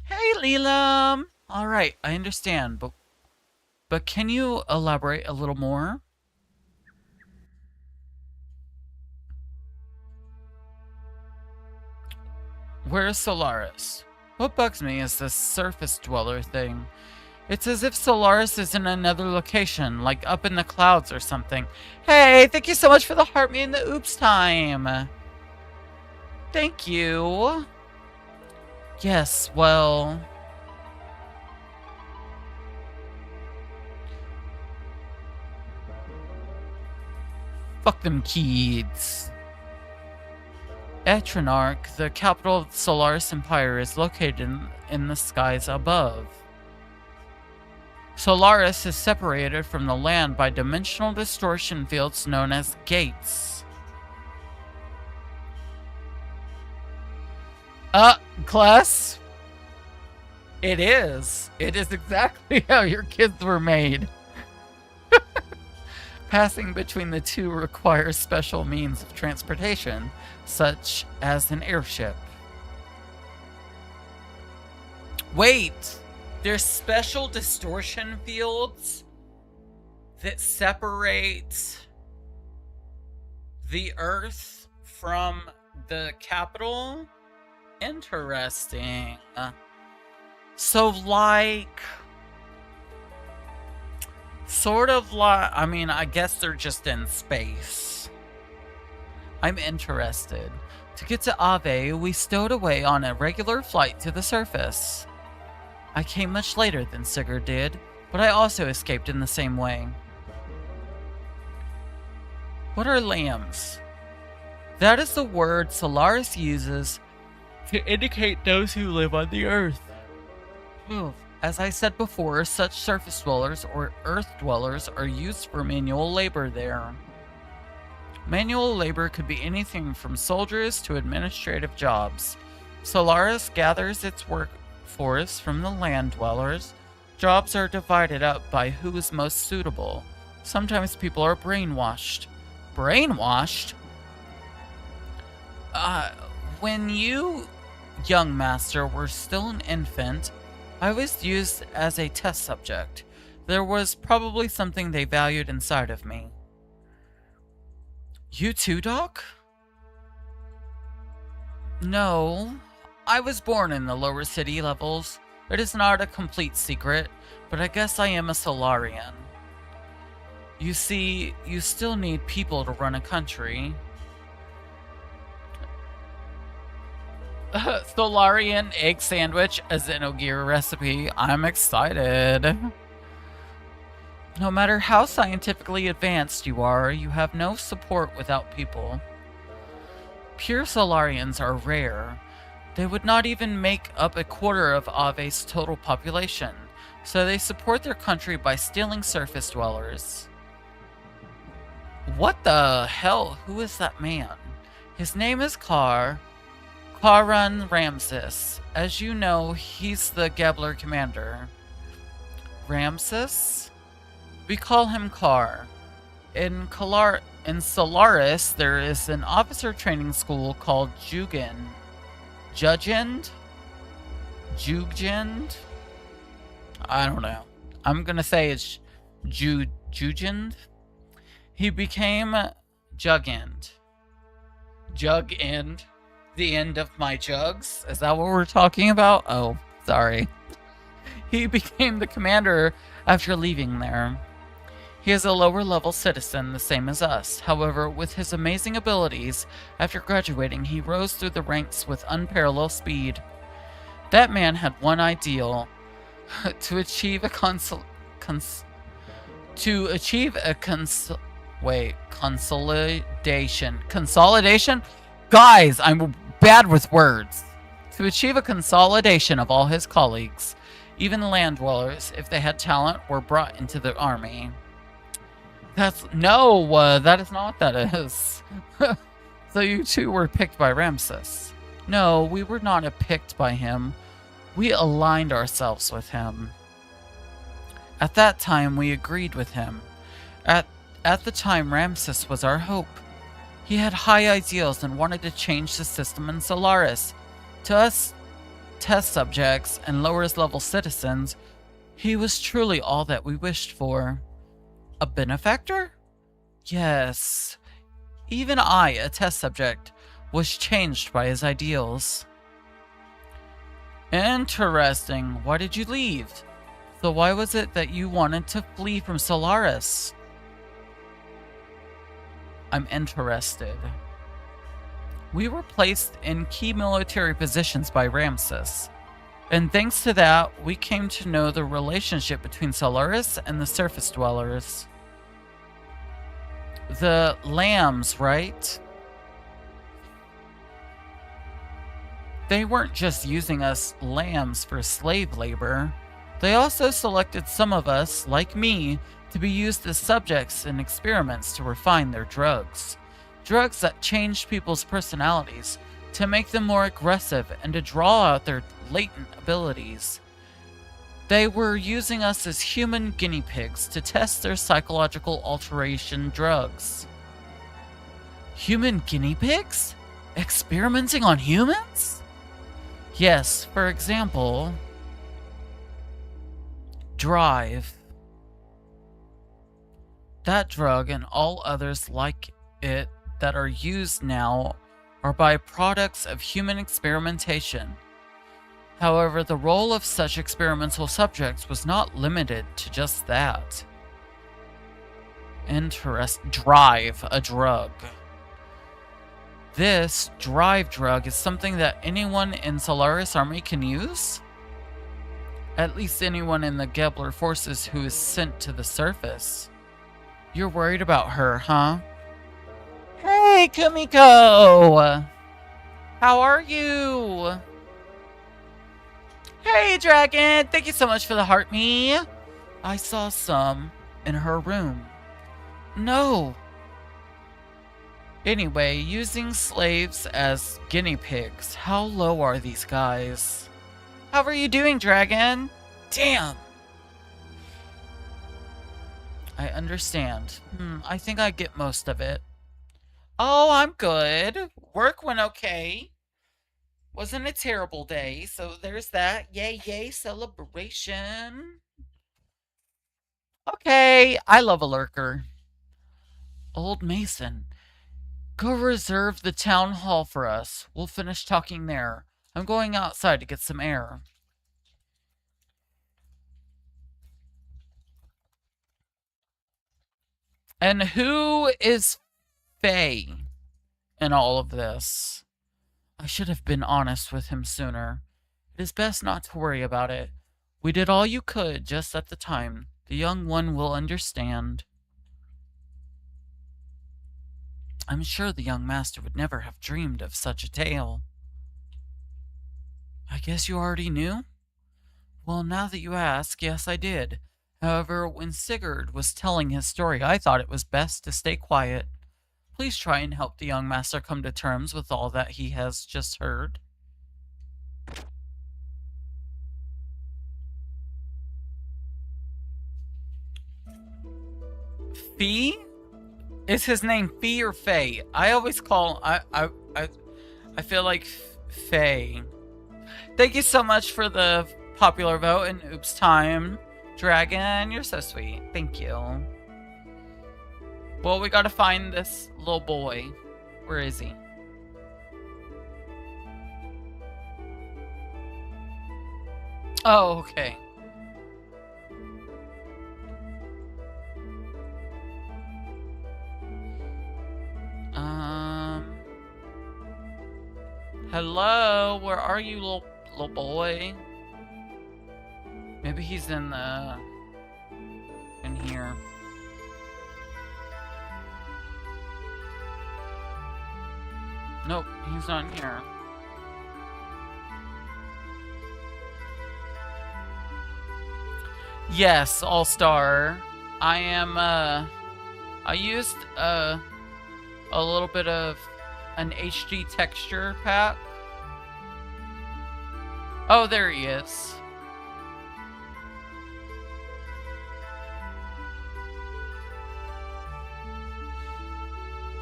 Hey, Leland! Alright, I understand, but can you elaborate a little more? Where's Solaris? What bugs me is this surface dweller thing. It's as if Solaris is in another location, like up in the clouds or something. Hey, thank you so much for the heart me and the oops time. Thank you. Yes, well... Fuck them kids. Etrinarch, the capital of the Solaris Empire, is located in the skies above. Solaris is separated from the land by dimensional distortion fields known as gates. Class? It is. It is exactly how your kids were made. Passing between the two requires special means of transportation, such as an airship. Wait! There's special distortion fields that separate the Earth from the capital? Interesting. So, like... Sort of like... I mean, I guess they're just in space. I'm interested. To get to Ave, we stowed away on a regular flight to the surface. I came much later than Sigurd did, but I also escaped in the same way. What are lambs? That is the word Solaris uses to indicate those who live on the Earth. As I said before, such surface dwellers or Earth dwellers are used for manual labor there. Manual labor could be anything from soldiers to administrative jobs. Solaris gathers its workforce from the land dwellers. Jobs are divided up by who is most suitable. Sometimes people are brainwashed. Brainwashed? When you, young master, were still an infant, I was used as a test subject. There was probably something they valued inside of me. You too, Doc? No. I was born in the lower city levels. It is not a complete secret, but I guess I am a Solarian. You see, you still need people to run a country. Solarian egg sandwich, a Xenogear recipe. I'm excited. No matter how scientifically advanced you are, you have no support without people. Pure Solarians are rare. They would not even make up a quarter of Ave's total population, so they support their country by stealing surface dwellers. What the hell? Who is that man? His name is Karan Ramses. As you know, he's the Gebler commander. Ramses? We call him Kar. In Solaris, there is an officer training school called Jugend? I don't know. I'm gonna say it's Jugend. He became Jugend. The end of my jugs? Is that what we're talking about? Oh, sorry. He became the commander after leaving there. He is a lower level citizen, the same as us. However, with his amazing abilities, after graduating, he rose through the ranks with unparalleled speed. That man had one ideal: to achieve a consolidation. Consolidation? Guys, I'm bad with words. To achieve a consolidation of all his colleagues, even land dwellers, if they had talent, were brought into the army. That is not what that is. So you two were picked by Ramses. No, we were not picked by him. We aligned ourselves with him. At that time, we agreed with him. At the time, Ramses was our hope. He had high ideals and wanted to change the system in Solaris. To us, test subjects and lower level citizens, he was truly all that we wished for. A benefactor? Yes. Even I, a test subject, was changed by his ideals. Interesting. Why did you leave? So why was it that you wanted to flee from Solaris? I'm interested. We were placed in key military positions by Ramses, and thanks to that, we came to know the relationship between Solaris and the surface dwellers. The lambs, right? They weren't just using us lambs for slave labor. They also selected some of us, like me, to be used as subjects in experiments to refine their drugs. Drugs that changed people's personalities, to make them more aggressive and to draw out their latent abilities. They were using us as human guinea pigs to test their psychological alteration drugs. Human guinea pigs? Experimenting on humans? Yes, for example, Drive. That drug and all others like it that are used now are byproducts of human experimentation. However, the role of such experimental subjects was not limited to just that. Drive, a drug. This Drive drug is something that anyone in Solaris Army can use? At least anyone in the Gebler forces who is sent to the surface. You're worried about her, huh? Hey, Kumiko! How are you? Hey, Dragon! Thank you so much for the heart me. I saw some in her room. No. Anyway, using slaves as guinea pigs. How low are these guys? How are you doing, Dragon? Damn! I understand. I think I get most of it. Oh, I'm good. Work went okay. Wasn't a terrible day, so there's that. Yay, yay, celebration. Okay, I love a lurker. Old Mason. Go reserve the town hall for us. We'll finish talking there. I'm going outside to get some air. And who is Faye in all of this? I should have been honest with him sooner. It is best not to worry about it. We did all you could just at the time. The young one will understand. I'm sure the young master would never have dreamed of such a tale. I guess you already knew? Well, now that you ask, yes, I did. However, when Sigurd was telling his story, I thought it was best to stay quiet. Please try and help the young master come to terms with all that he has just heard. Fee? Is his name Fee or Faye? I always call I feel like Faye. Thank you so much for the popular vote and oops time. Dragon, you're so sweet. Thank you. Well, we gotta find this little boy. Where is he? Oh, okay. Um. Hello, where are you, little boy? Maybe he's in here. Nope, he's not in here. Yes, All-Star. I am, I used, a little bit of an HD texture pack. Oh, there he is.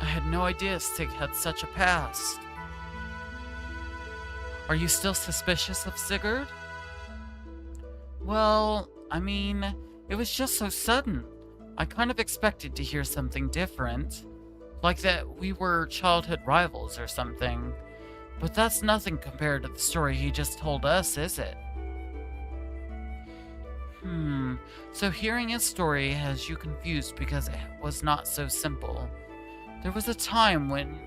I had no idea Stig had such a past. Are you still suspicious of Sigurd? Well, I mean, it was just so sudden. I kind of expected to hear something different. Like that we were childhood rivals or something. But that's nothing compared to the story he just told us, is it? So hearing his story has you confused because it was not so simple. There was a time when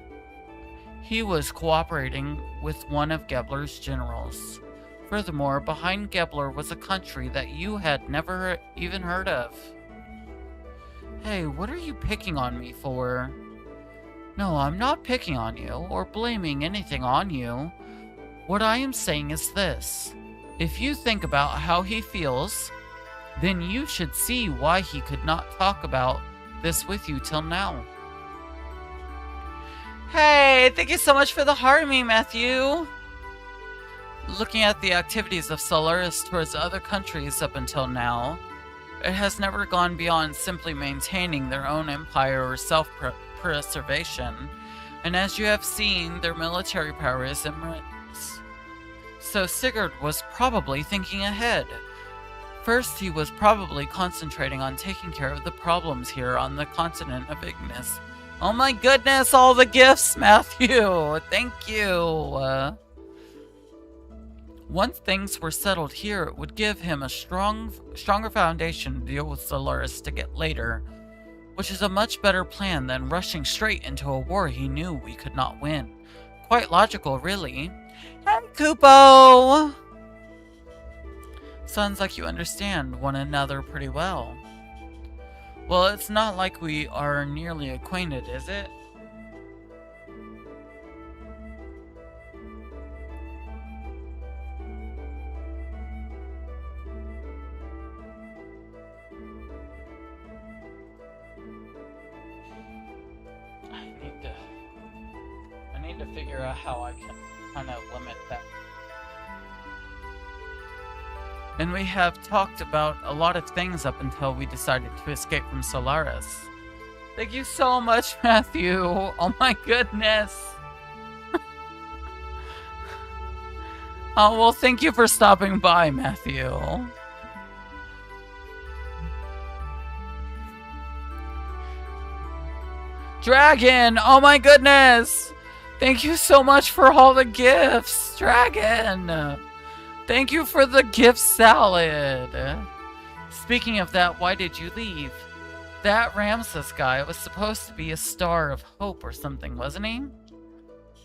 he was cooperating with one of Gebler's generals. Furthermore, behind Gebler was a country that you had never even heard of. Hey, what are you picking on me for? No, I'm not picking on you or blaming anything on you. What I am saying is this. If you think about how he feels, then you should see why he could not talk about this with you till now. Hey, thank you so much for the heart me, Matthew. Looking at the activities of Solaris towards other countries up until now, it has never gone beyond simply maintaining their own empire or self-preservation, and as you have seen, their military power is immense. So Sigurd was probably thinking ahead. First, he was probably concentrating on taking care of the problems here on the continent of Ignis. Oh my goodness, all the gifts, Matthew! Thank you! Once things were settled here, it would give him a stronger foundation to deal with Solaris to get later, which is a much better plan than rushing straight into a war he knew we could not win. Quite logical, really. And Kupo! Sounds like you understand one another pretty well. Well, it's not like we are nearly acquainted, is it? I need to figure out how I can kind of limit that. And we have talked about a lot of things up until we decided to escape from Solaris. Thank you so much, Matthew. Oh my goodness. Oh, well, thank you for stopping by, Matthew. Dragon! Oh my goodness! Thank you so much for all the gifts, Dragon! Thank you for the gift salad! Speaking of that, why did you leave? That Ramses guy was supposed to be a star of hope or something, wasn't he?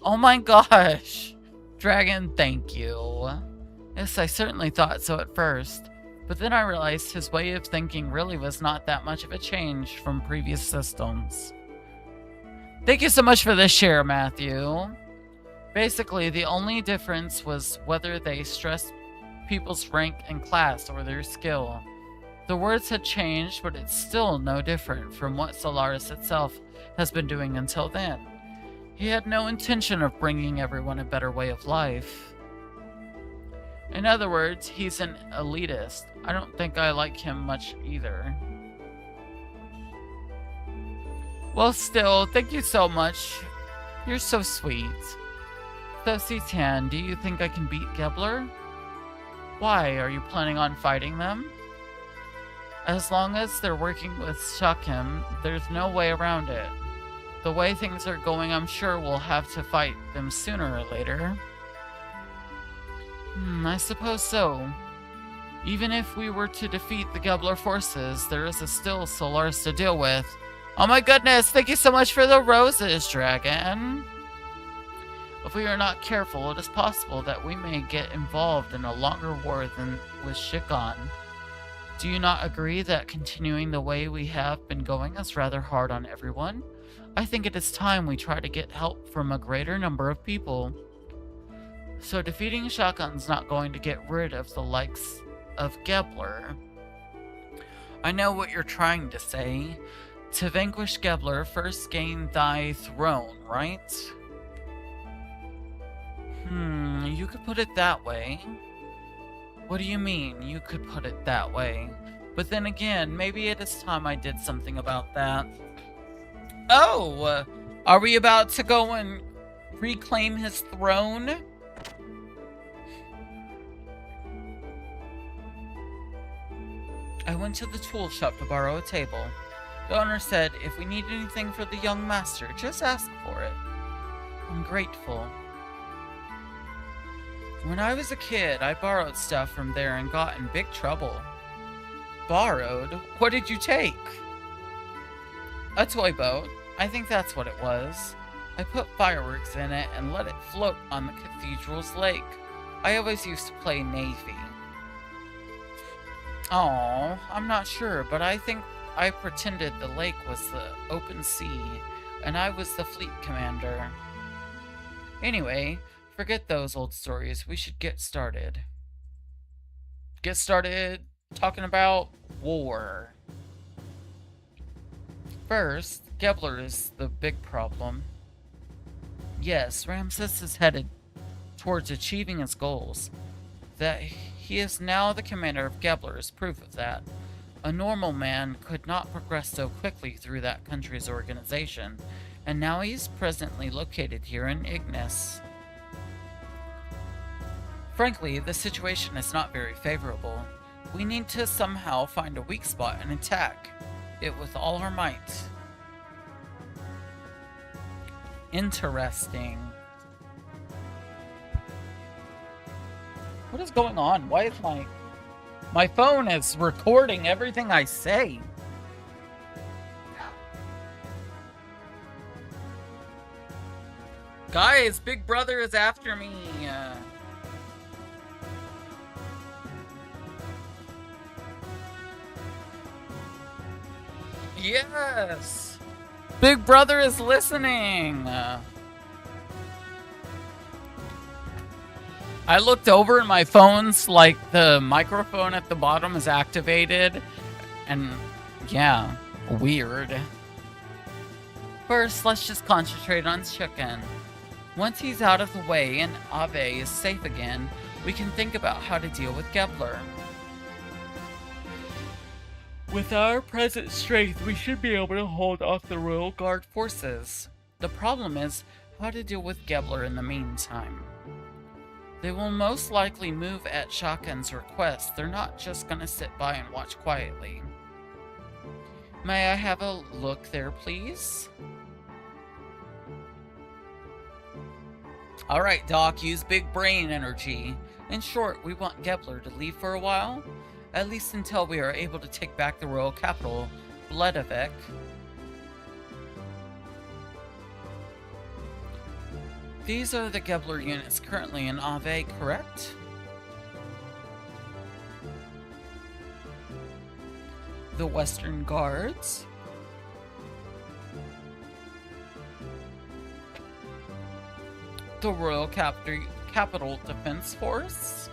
Oh my gosh! Dragon, thank you. Yes, I certainly thought so at first, but then I realized his way of thinking really was not that much of a change from previous systems. Thank you so much for this share, Matthew. Basically, the only difference was whether they stressed people's rank and class or their skill. The words had changed, but it's still no different from what Solaris itself has been doing until then. He had no intention of bringing everyone a better way of life. In other words, he's an elitist. I don't think I like him much either. Well, still, thank you so much. You're so sweet. So, C10, do you think I can beat Gebler? Why, are you planning on fighting them? As long as they're working with Shakim, there's no way around it. The way things are going, I'm sure we'll have to fight them sooner or later. I suppose so. Even if we were to defeat the Gebler forces, there is still Solaris to deal with. Oh my goodness, thank you so much for the roses, Dragon. If we are not careful, it is possible that we may get involved in a longer war than with Shikon. Do you not agree that continuing the way we have been going is rather hard on everyone? I think it is time we try to get help from a greater number of people. So defeating Shikon's not going to get rid of the likes of Gebler. I know what you're trying to say. To vanquish Gebler, first gain thy throne, right? You could put it that way. What do you mean, you could put it that way? But then again, maybe it is time I did something about that. Oh! Are we about to go and reclaim his throne? I went to the tool shop to borrow a table. The owner said, if we need anything for the young master, just ask for it. I'm grateful. When I was a kid, I borrowed stuff from there and got in big trouble. Borrowed? What did you take? A toy boat. I think that's what it was. I put fireworks in it and let it float on the cathedral's lake. I always used to play Navy. Oh, I'm not sure, but I think I pretended the lake was the open sea, and I was the fleet commander. Anyway, forget those old stories. We should get started. Get started talking about war. First, Gebler is the big problem. Yes, Ramses is headed towards achieving his goals. That he is now the commander of Gebler is proof of that. A normal man could not progress so quickly through that country's organization, and now he is presently located here in Ignis. Frankly, the situation is not very favorable. We need to somehow find a weak spot and attack it with all our might. Interesting. What is going on? Why is my phone is recording everything I say? Guys, Big Brother is after me. Yes! Big Brother is listening! I looked over and my phone's like the microphone at the bottom is activated. And yeah, weird. First, let's just concentrate on Chicken. Once he's out of the way and Ave is safe again, we can think about how to deal with Gebler. With our present strength, we should be able to hold off the Royal Guard forces. The problem is how to deal with Gebler in the meantime. They will most likely move at Shakan's request. They're not just gonna sit by and watch quietly. May I have a look there, please? Alright, Doc, use big brain energy. In short, we want Gebler to leave for a while. At least until we are able to take back the royal capital, Bledavik. These are the Gebler units currently in Ave, correct? The Western Guards. The Royal Capital Defense Force.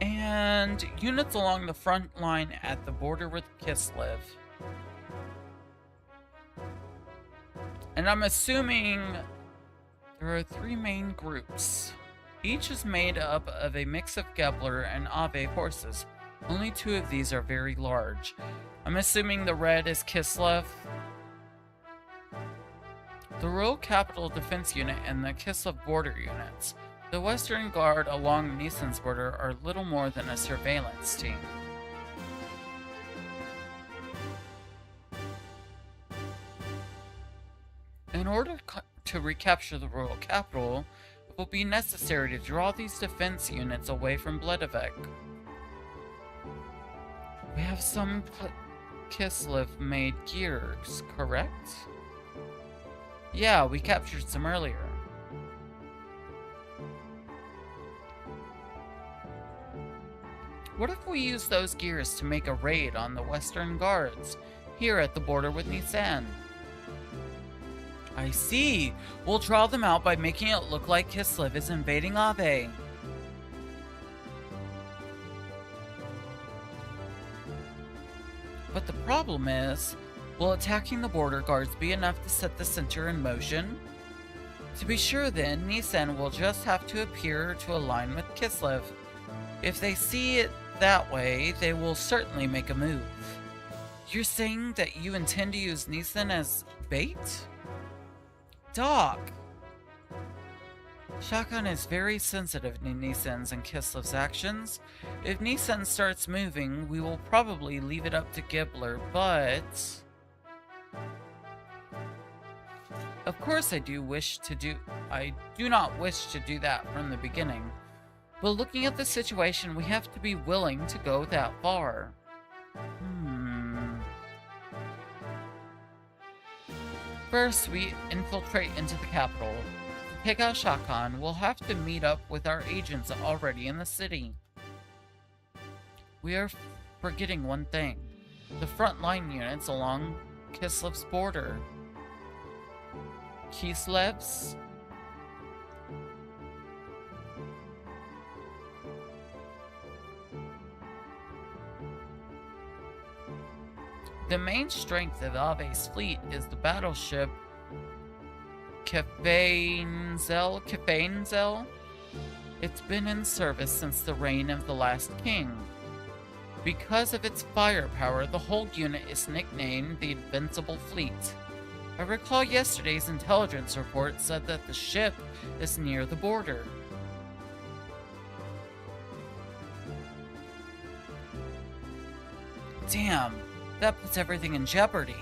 And units along the front line at the border with Kislev. And I'm assuming there are 3 main groups. Each is made up of a mix of Gebler and Ave forces. Only 2 of these are very large. I'm assuming the red is Kislev. The Royal Capital Defense Unit and the Kislev border units. The Western Guard along Nissan's border are little more than a surveillance team. In order to recapture the royal capital, It will be necessary to draw these defense units away from Bledavec. We have some Kislev-made gears, correct? Yeah, we captured some earlier. What if we use those gears to make a raid on the Western Guards, here at the border with Nisan? I see. We'll draw them out by making it look like Kislev is invading Ave. But the problem is, will attacking the border guards be enough to set the center in motion? To be sure then, Nisan will just have to appear to align with Kislev. If they see it that way, they will certainly make a move. You're saying that you intend to use Nisan as bait? Doc! Shakan is very sensitive to Nisan's and Kislev's actions. If Nisan starts moving, we will probably leave it up to Gibbler, but... Of course I do not wish to do that from the beginning. But looking at the situation, we have to be willing to go that far. First, we infiltrate into the capital. To take out Shakan, we'll have to meet up with our agents already in the city. We are forgetting one thing. The frontline units along Kislev's border. Kislev's? The main strength of Ave's fleet is the battleship Kefenzel. It's been in service since the reign of the last king. Because of its firepower, the whole unit is nicknamed the Invincible Fleet. I recall yesterday's intelligence report said that the ship is near the border. Damn, that puts everything in jeopardy.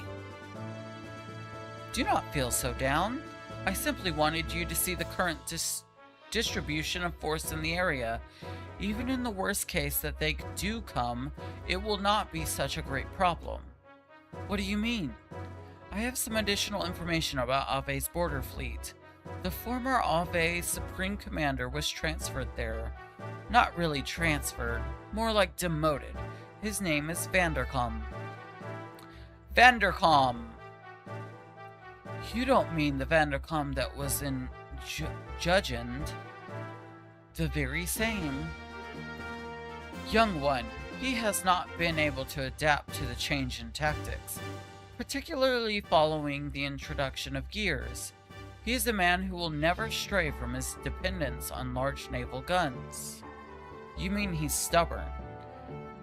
Do not feel so down. I simply wanted you to see the current distribution of force in the area. Even in the worst case that they do come, it will not be such a great problem. What do you mean? I have some additional information about Ave's border fleet. The former Ave Supreme Commander was transferred there. Not really transferred, more like demoted. His name is Vanderkom. Vanderkom! You don't mean the Vanderkom that was in Judgend? The very same. Young one, he has not been able to adapt to the change in tactics, particularly following the introduction of gears. He is a man who will never stray from his dependence on large naval guns. You mean he's stubborn?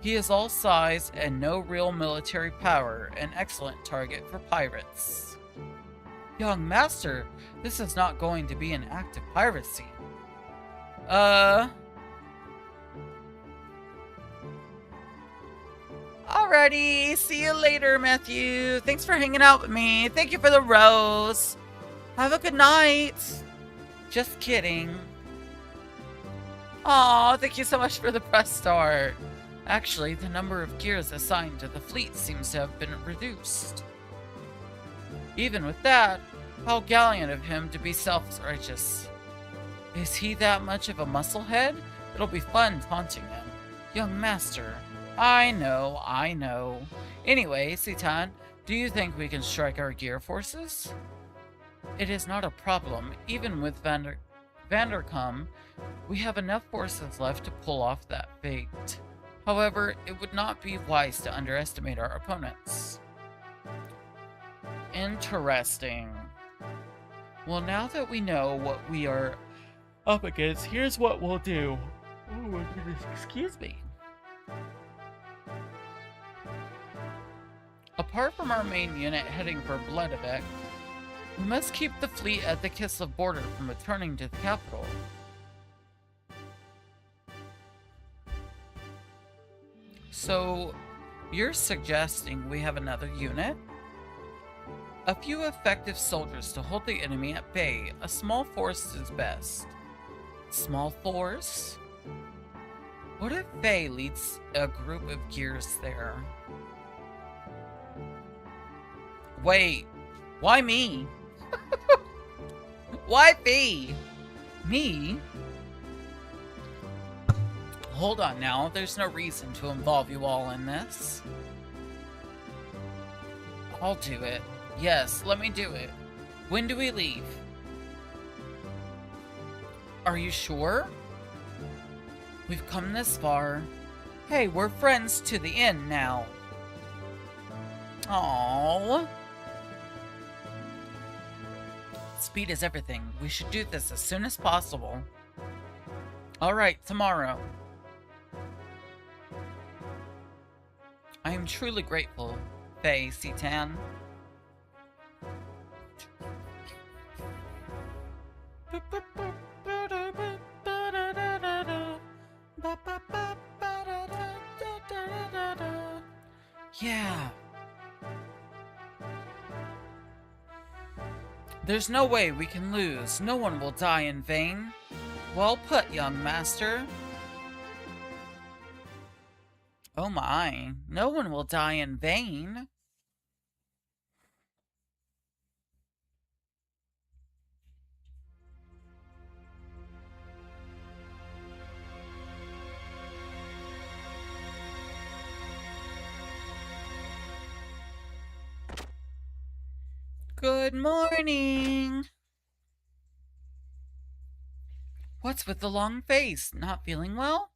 He is all size and no real military power, an excellent target for pirates. Young master, this is not going to be an act of piracy. Alrighty, see you later, Matthew. Thanks for hanging out with me. Thank you for the rose. Have a good night. Just kidding. Aw, thank you so much for the press start. Actually, the number of gears assigned to the fleet seems to have been reduced. Even with that, how gallant of him to be self-righteous. Is he that much of a musclehead? It'll be fun taunting him. Young master. I know. Anyway, Citan, do you think we can strike our gear forces? It is not a problem. Even with Vanderkom, we have enough forces left to pull off that fate. However, it would not be wise to underestimate our opponents. Interesting. Well, now that we know what we are up against, here's what we'll do. Oh my goodness, excuse me. Apart from our main unit heading for Bledavec, we must keep the fleet at the Kislev border from returning to the capital. So, you're suggesting we have another unit? A few effective soldiers to hold the enemy at bay. A small force is best. Small force? What if Faye leads a group of gears there? Wait, why me? Why me? Me? Hold on now, there's no reason to involve you all in this. I'll do it. Yes, let me do it. When do we leave? Are you sure? We've come this far. Hey, we're friends to the end now. Aww. Speed is everything. We should do this as soon as possible. Alright, tomorrow. I am truly grateful, Faye Citan. Yeah. There's no way we can lose. No one will die in vain. Well put, young master. Oh my, no one will die in vain. Good morning. What's with the long face? Not feeling well?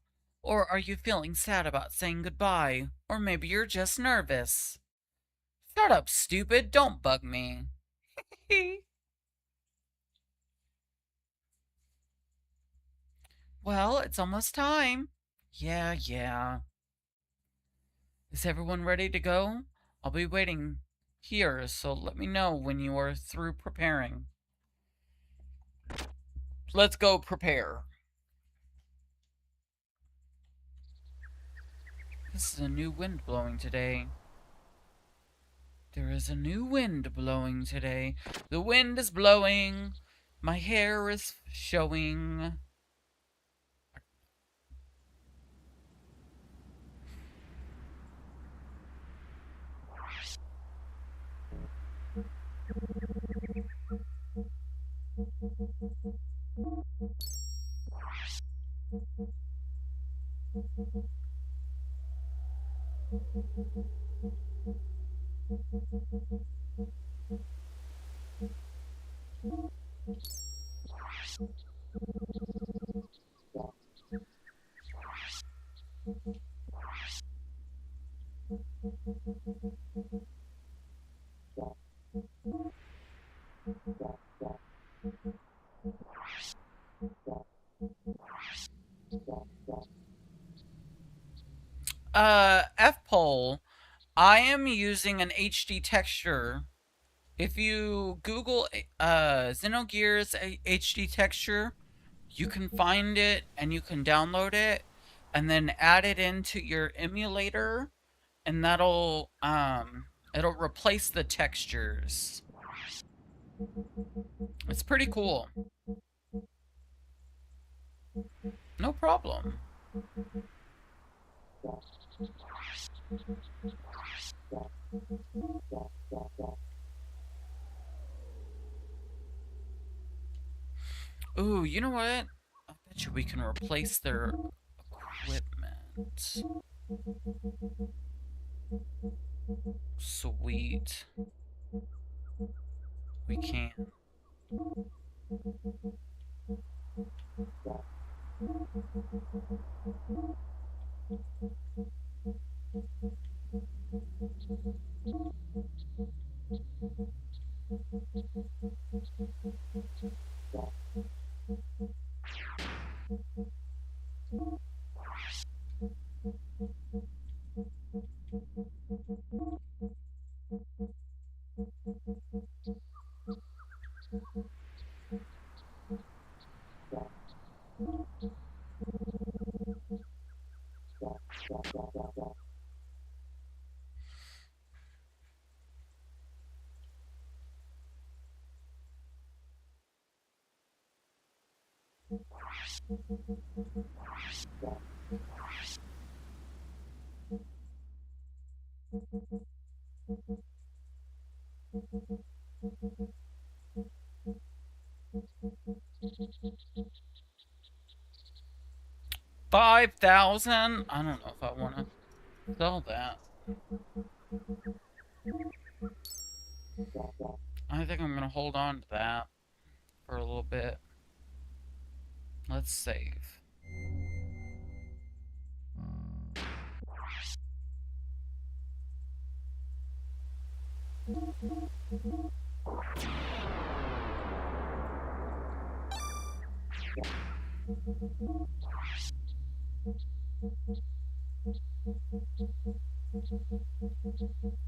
Or are you feeling sad about saying goodbye? Or maybe you're just nervous. Shut up, stupid. Don't bug me. Well, it's almost time. Yeah. Is everyone ready to go? I'll be waiting here, so let me know when you are through preparing. Let's go prepare. This is a new wind blowing today. There is a new wind blowing today. The wind is blowing. My hair is showing. F-Pole. I am using an HD texture. If you Google Xenogears HD texture, you can find it and you can download it and then add it into your emulator, and that'll it'll replace the textures. It's pretty cool. No problem. Ooh, you know what? I bet you we can replace their equipment. Sweet. We can. $5,000? I don't know if I want to sell that. I think I'm going to hold on to that for a little bit. Let's save.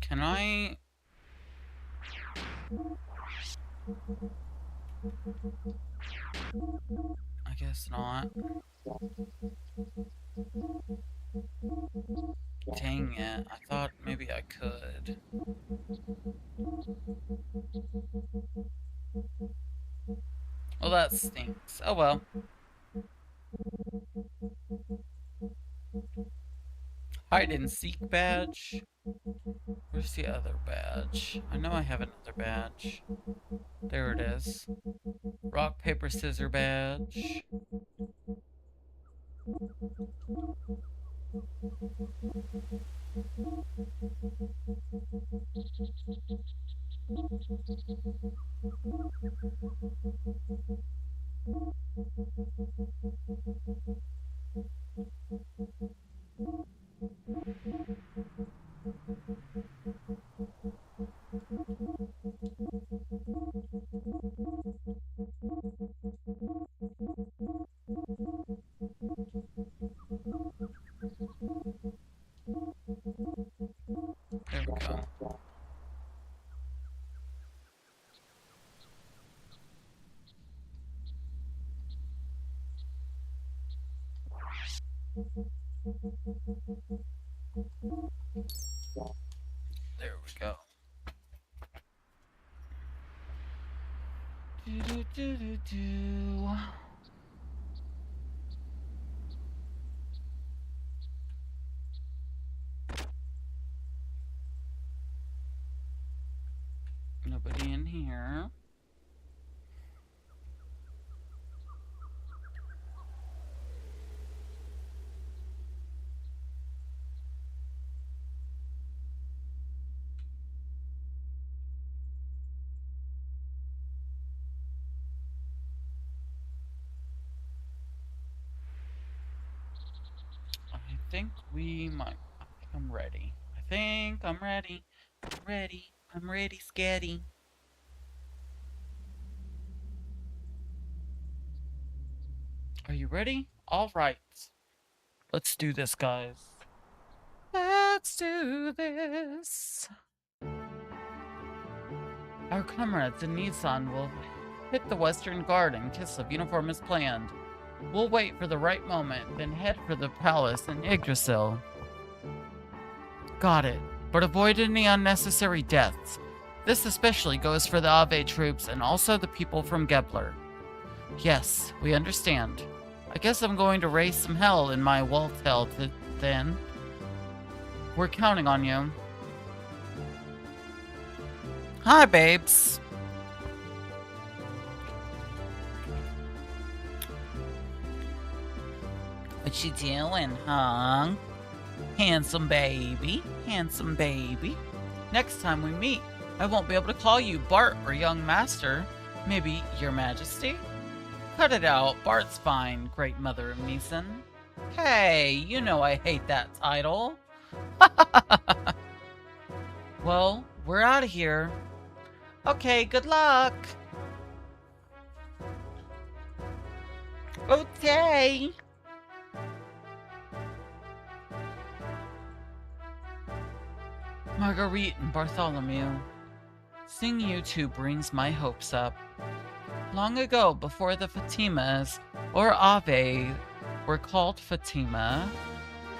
Can I... I guess not. Dang it, I thought maybe I could. Well, that stinks. Oh well. Hide and seek badge. Where's the other badge? I know I have another badge. There it is. Rock, paper, scissors badge. There we go. There we go. Do. Nobody in here. I think we might. I'm ready. I think I'm ready. I'm ready. I'm ready, scatty. Are you ready? All right. Let's do this, guys. Let's do this. Our comrades in Nissan will hit the Western Guard and kiss of uniform as planned. We'll wait for the right moment, then head for the palace in Yggdrasil. Got it. But avoid any unnecessary deaths. This especially goes for the Ave troops and also the people from Gebler. Yes, we understand. I guess I'm going to raise some hell in my Wolftail then. We're counting on you. Hi, babes. What you doing, huh? Handsome baby. Handsome baby. Next time we meet, I won't be able to call you Bart or Young Master. Maybe Your Majesty? Cut it out. Bart's fine, great mother of Neeson. Hey, you know I hate that title. Well, we're out of here. Okay, good luck. Okay. Marguerite and Bartholomew. Seeing you two brings my hopes up. Long ago, before the Fatimas, or Ave, were called Fatima,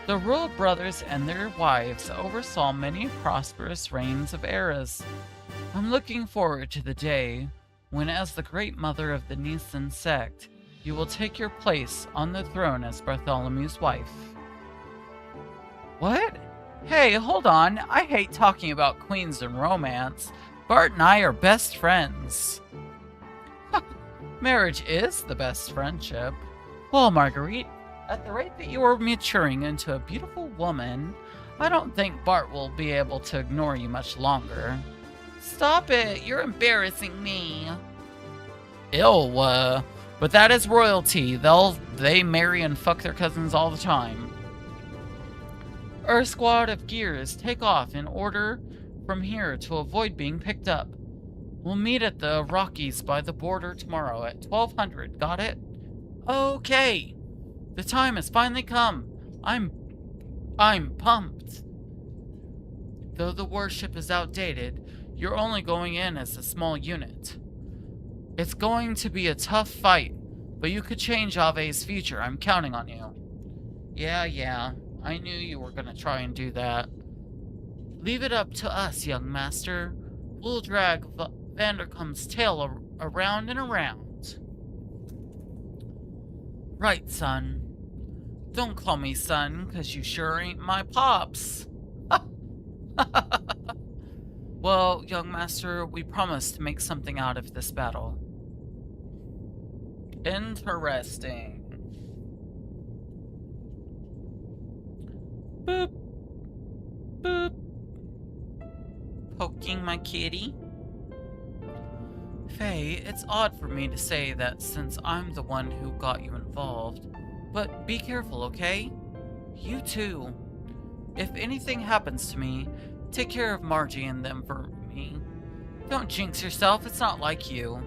the royal brothers and their wives oversaw many prosperous reigns of eras. I'm looking forward to the day when, as the great mother of the Neeson sect, You will take your place on the throne as Bartholomew's wife. What? Hey, hold on. I hate talking about queens and romance. Bart and I are best friends. Marriage is the best friendship. Well, Marguerite, at the rate that you are maturing into a beautiful woman, I don't think Bart will be able to ignore you much longer. Stop it! You're embarrassing me. Ew, but that is royalty. They marry and fuck their cousins all the time. Our squad of gears take off in order from here to avoid being picked up. We'll meet at the Rockies by the border tomorrow at 1200. Got it? Okay. The time has finally come. I'm pumped. Though the warship is outdated, you're only going in as a small unit. It's going to be a tough fight, but you could change Ave's future. I'm counting on you. Yeah. I knew you were gonna try and do that. Leave it up to us, young master. We'll drag Vandercum's tail around and around. Right, son. Don't call me son, 'cause you sure ain't my pops. Well, young master, we promise to make something out of this battle. Interesting. Boop. Boop. Poking my kitty. Faye, it's odd for me to say that since I'm the one who got you involved, but be careful, okay? You too. If anything happens to me, take care of Margie and them for me. Don't jinx yourself, it's not like you.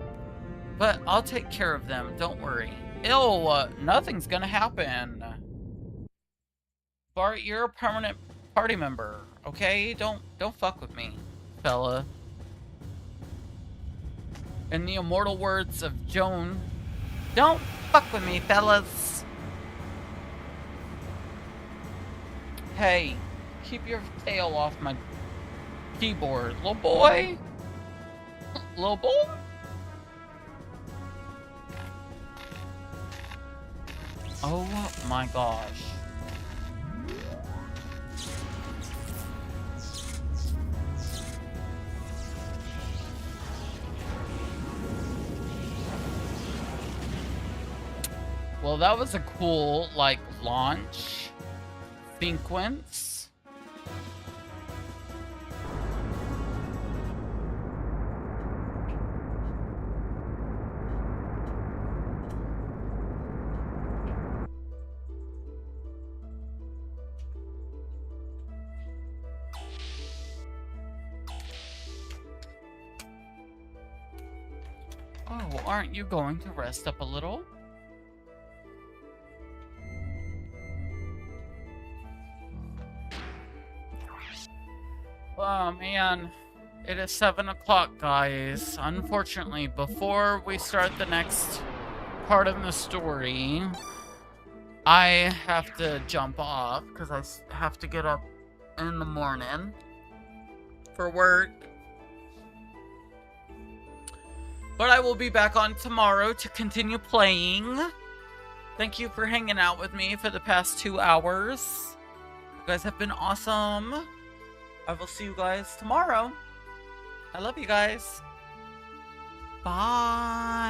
But I'll take care of them, don't worry. Ew, nothing's gonna happen. Bart, you're a permanent party member, okay? Don't fuck with me, fella. In the immortal words of Joan, don't fuck with me, fellas. Hey, keep your tail off my keyboard, little boy. Little boy? Oh my gosh. Well, that was a cool, like, launch sequence. Oh, aren't you going to rest up a little? Oh man, it is 7 o'clock, guys. Unfortunately, before we start the next part of the story, I have to jump off because I have to get up in the morning for work. But I will be back on tomorrow to continue playing. Thank you for hanging out with me for the past 2 hours. You guys have been awesome. I will see you guys tomorrow. I love you guys. Bye.